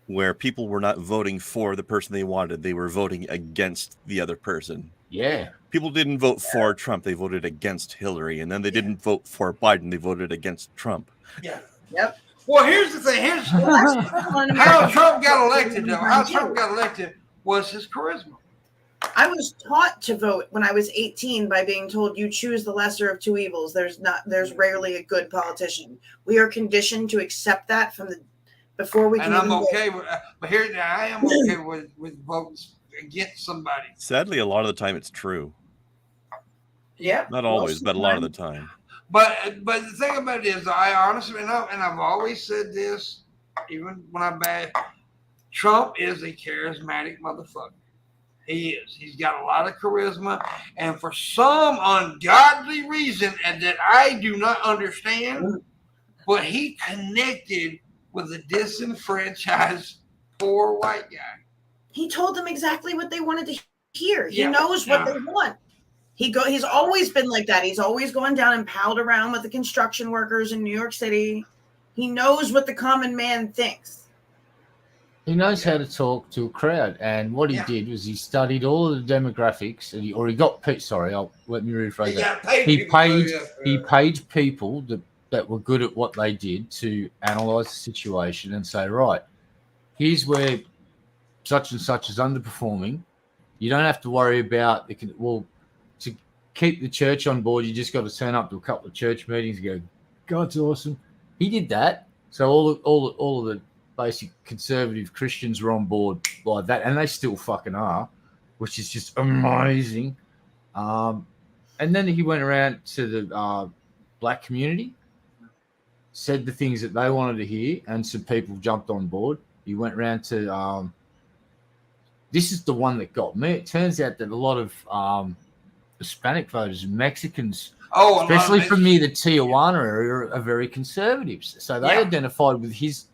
where people were not voting for the person they wanted. They were voting against the other person. Yeah. People didn't vote for Trump. They voted against Hillary. And then they didn't vote for Biden. They voted against Trump. Yeah. Yep. Well, here's the thing. Here's how Trump got elected, though. How Trump got elected was his charisma. I was taught to vote when I was 18 by being told you choose the lesser of two evils. There's rarely a good politician. We are conditioned to accept that before we can. And I'm okay with, but here I am okay with votes against somebody. Sadly, a lot of the time it's true. Yeah. Not always, but a lot of the time. But the thing about it is, I honestly, and I've always said this, even when I'm bad, Trump is a charismatic motherfucker. He is. He's got a lot of charisma, and for some ungodly reason, and that I do not understand, but he connected with a disenfranchised poor white guy. He told them exactly what they wanted to hear. He knows what they want. He's always been like that. He's always gone down and palled around with the construction workers in New York City. He knows what the common man thinks. He knows how to talk to a crowd. And what he did was he studied all of the demographics. And let me rephrase that. He paid people that were good at what they did to analyze the situation and say, right, here's where such and such is underperforming. You don't have to worry about to keep the church on board, you just got to turn up to a couple of church meetings and go, God's awesome. He did that. So all of the basic conservative Christians were on board like that, and they still fucking are, which is just amazing. And then he went around to the black community, said the things that they wanted to hear, and some people jumped on board. He went around to this is the one that got me. It turns out that a lot of Hispanic voters and Mexicans, especially from near the Tijuana area, are very conservative. So they identified with his.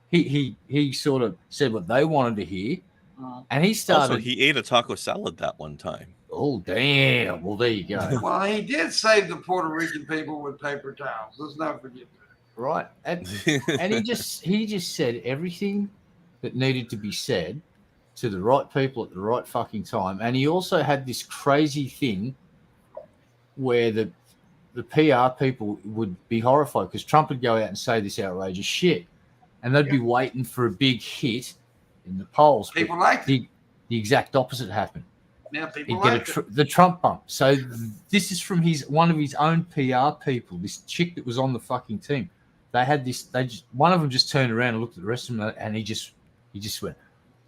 He sort of said what they wanted to hear, and he started. Also, he ate a taco salad that one time. Oh damn! Well, there you go. Well, he did save the Puerto Rican people with paper towels. Let's not forget that. Right, and he just said everything that needed to be said to the right people at the right fucking time. And he also had this crazy thing where the PR people would be horrified because Trump would go out and say this outrageous shit, and they'd be waiting for a big hit in the polls. People liked it. The exact opposite happened. Yeah, people He'd get the Trump bump. So this is from one of his own PR people, this chick that was on the fucking team. They had this. One of them just turned around and looked at the rest of them, and he just went,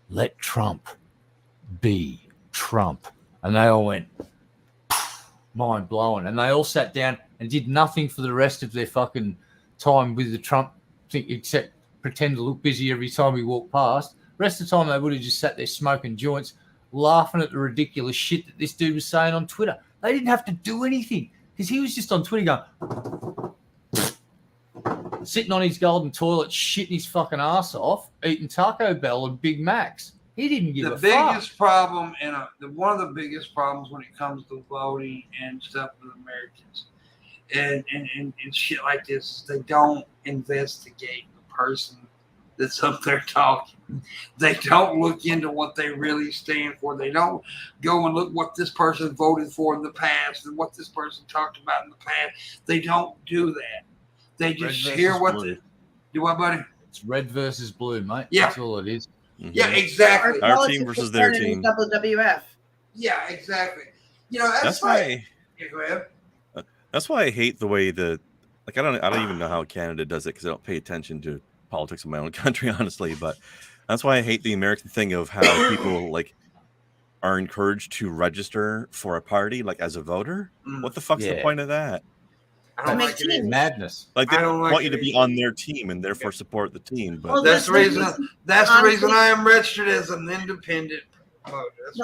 "Let Trump be Trump," and they all went mind blowing, and they all sat down and did nothing for the rest of their fucking time with the Trump thing except pretend to look busy every time we walked past. The rest of the time they would have just sat there smoking joints, laughing at the ridiculous shit that this dude was saying on Twitter. They didn't have to do anything because he was just on Twitter going, sitting on his golden toilet, shitting his fucking ass off, eating Taco Bell and Big Macs. He didn't give a fuck. The biggest problem, one of the biggest problems when it comes to voting and stuff with Americans and shit like this is they don't investigate the person that's up there talking. They don't look into what they really stand for. They don't go and look what this person voted for in the past and what this person talked about in the past. They don't do that. They just hear what they do. What, buddy? It's red versus blue, mate. Yeah. That's all it is. Mm-hmm. Yeah, exactly. Our team versus their team. WWF. Yeah, exactly. That's why. Yeah, go ahead. That's why I hate the way that like I don't even know how Canada does it because I don't pay attention to politics in my own country, honestly. But that's why I hate the American thing of how people like are encouraged to register for a party like as a voter. What the fuck's the point of that? I don't like it. Madness. Like they I don't like want you to it be either. on their team and therefore support the team. But Well, That's the reason. That's the reason honestly- I am registered as an independent voter. That's the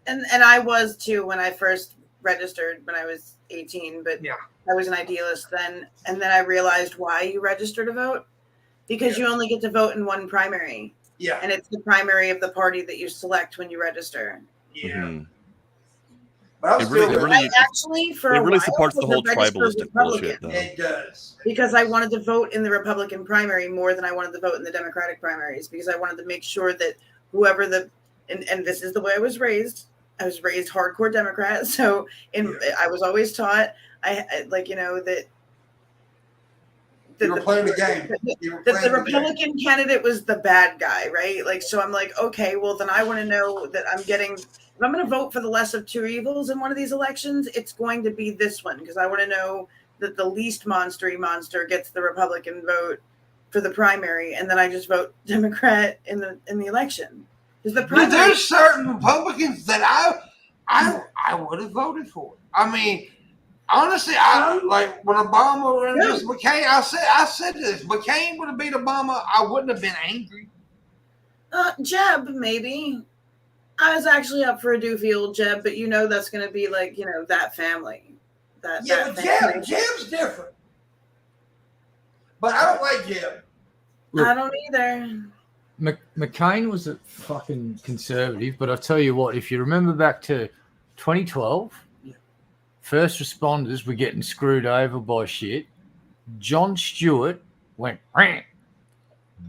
reason. And I was too when I first registered when I was 18, but Yeah. I was an idealist then, and then I realized why you register to vote, because you only get to vote in one primary, Yeah. and it's the primary of the party that you select when you register. Yeah. mhm. But I'm It still really- it really- I actually for it a really while supports the was a whole registered tribalistic Republican, bullshit, though. It does. because I wanted to vote in the Republican primary more than I wanted to vote in the Democratic primaries, because I wanted to make sure that whoever and this is the way I was raised hardcore Democrat. So I was always taught I like, you know, that You were playing the game. You were that playing the the game. Republican candidate was the bad guy, right? Like, so I'm like, okay, well then I want to know that I'm getting, if I'm going to vote for the less of two evils in one of these elections, it's going to be this one, because I want to know that the least monstery monster gets the Republican vote for the primary, and then I just vote Democrat in the election. Because the But primary, there's certain Republicans that I would have voted for. I mean, honestly, I like when Obama ran against McCain. I said this: McCain would have beat Obama. I wouldn't have been angry. Jeb, maybe. I was actually up for a doofy old Jeb, but you know that's going to be like, you know, that family. That But family. Jeb's different. But I don't like Jeb. I don't either. McCain was a fucking conservative, but I'll tell you what, if you remember back to 2012, first responders were getting screwed over by shit. Jon Stewart went, "Rah."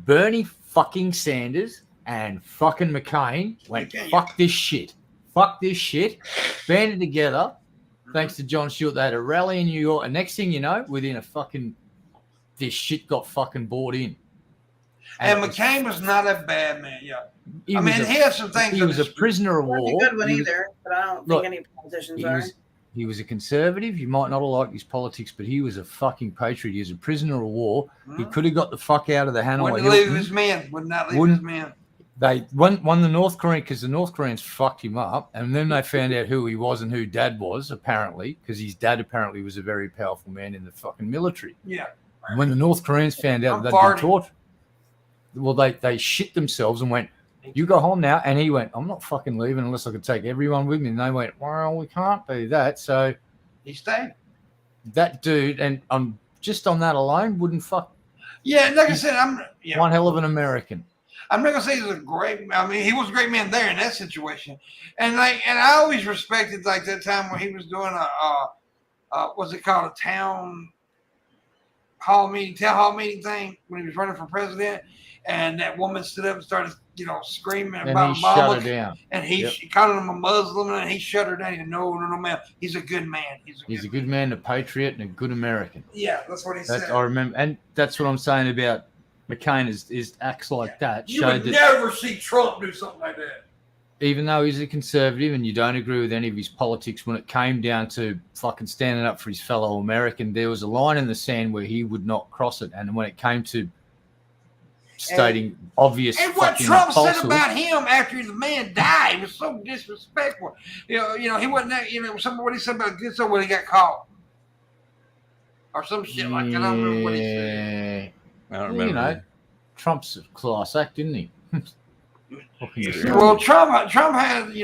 Bernie fucking Sanders and fucking McCain went, fuck this shit. Fuck this shit. Banded together. Thanks to Jon Stewart, they had a rally in New York. And next thing you know, within a fucking, this shit got fucking bought in. And McCain was not a bad man. Yeah. He I was mean, a- he had some things. He was a prisoner of Not a war. good one He was- either, but I don't Look, think any politicians He are. was a conservative. You might not have liked his politics, but he was a fucking patriot. He was a prisoner of war. He could have got the fuck out of the Hanoi Wouldn't leave Hilton. his men. Would not leave Wouldn't- his men. They won the North Korean because the North Koreans fucked him up, and then they found out who he was and who Dad was, apparently, because his dad apparently was a very powerful man in the fucking military. Yeah. And when the North Koreans found out I'm they'd been farting. taught, well, they shit themselves and went, "You go home now." And he went, "I'm not fucking leaving unless I could take everyone with me." And they went, "Well, we can't do that." So He stayed. that dude, and just on that alone, wouldn't fuck Yeah, like I said, one hell of an American. I'm not gonna say he's a great. I mean, he was a great man there in that situation, and I always respected like that time when he was doing what's it called, a town hall meeting thing when he was running for president, and that woman stood up and started, screaming And about he shut Obama, her down. and Yep. she called him a Muslim, and he shut her down. He said, no, man, he's a good man. He's a good man, a patriot, and a good American. Yeah, that's what he That's, said. I remember, and that's what I'm saying about McCain is acts like that. You Showed would that never see Trump do something like that. even though he's a conservative and you don't agree with any of his politics, when it came down to fucking standing up for his fellow American, there was a line in the sand where he would not cross it. And when it came to stating obvious And what fucking Trump said falsehoods, about him after the man died was so disrespectful. He wasn't that. Somebody what he said about good, so when he got caught or some shit like that. I don't remember what he said. I don't Well, remember. Trump's a class act, didn't he? Well, Trump had, he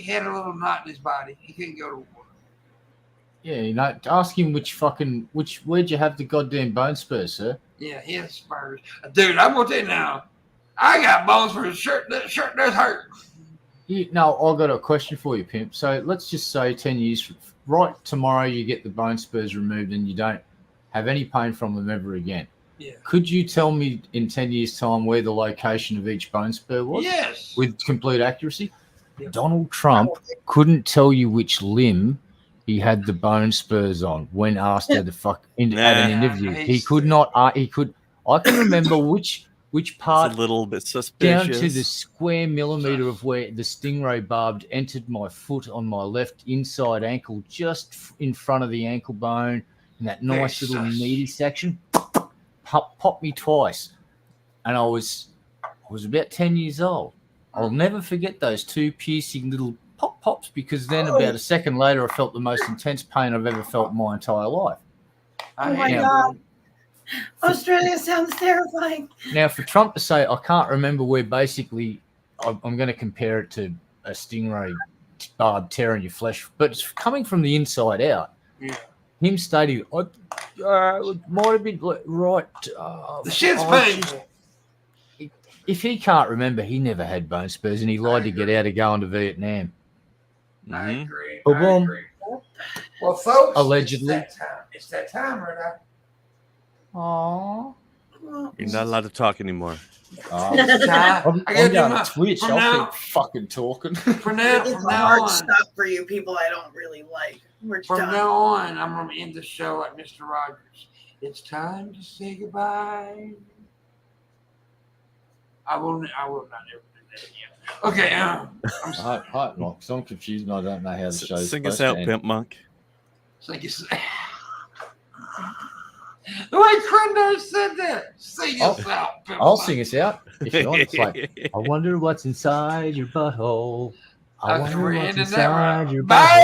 had a little knot in his body. He couldn't go to war. Yeah, ask him where'd you have the goddamn bone spurs, sir? Yeah, he had spurs. Dude, I'm gonna tell you now, I got bones for his shirt. That shirt does hurt. No, I've got a question for you, Pimp. So let's just say 10 years, right tomorrow, you get the bone spurs removed and you don't have any pain from them ever again. Yeah. Could you tell me in 10 years' time where the location of each bone spur was? Yes. With complete accuracy? Yeah. Donald Trump couldn't tell you which limb he had the bone spurs on when asked at an interview. He could not. I can remember which which part It's a little bit down suspicious. to the square millimeter of where the stingray barb entered my foot on my left inside ankle, just in front of the ankle bone, in that nice little meaty section. Popped me twice, and I was about 10 years old. I'll never forget those two piercing little pops, because then about a second later, I felt the most intense pain I've ever felt in my entire life. Oh my God. Australia sounds terrifying. Now, for Trump to say, I can't remember where, basically, I'm going to compare it to a stingray barb tearing your flesh, but it's coming from the inside out. Yeah. Him stating, it might have been right. The shit's painful. If he can't remember, he never had bone spurs, and he lied to get out of going to Vietnam. I agree. Boom. I agree. Well, folks, Allegedly. It's that time, right? Aww. You're not allowed to talk anymore. I'm I going to Twitch. I'll keep fucking talking. From now It's a hard on, stop for you people I don't really like. We're from done. now on, I'm going to end the show like Mr. Rogers. It's time to say goodbye. I will not ever do that again. Okay. Hi, Knox. I'm confused and I don't know how the show's Sing us out, Pimpmunk. Sing us out. The way Crendor said that. Sing us out. Pimpmunk. I'll sing us out if you want. It's like, I wonder what's inside your butthole. I wonder We're what's ending that inside right. your Bye. butthole.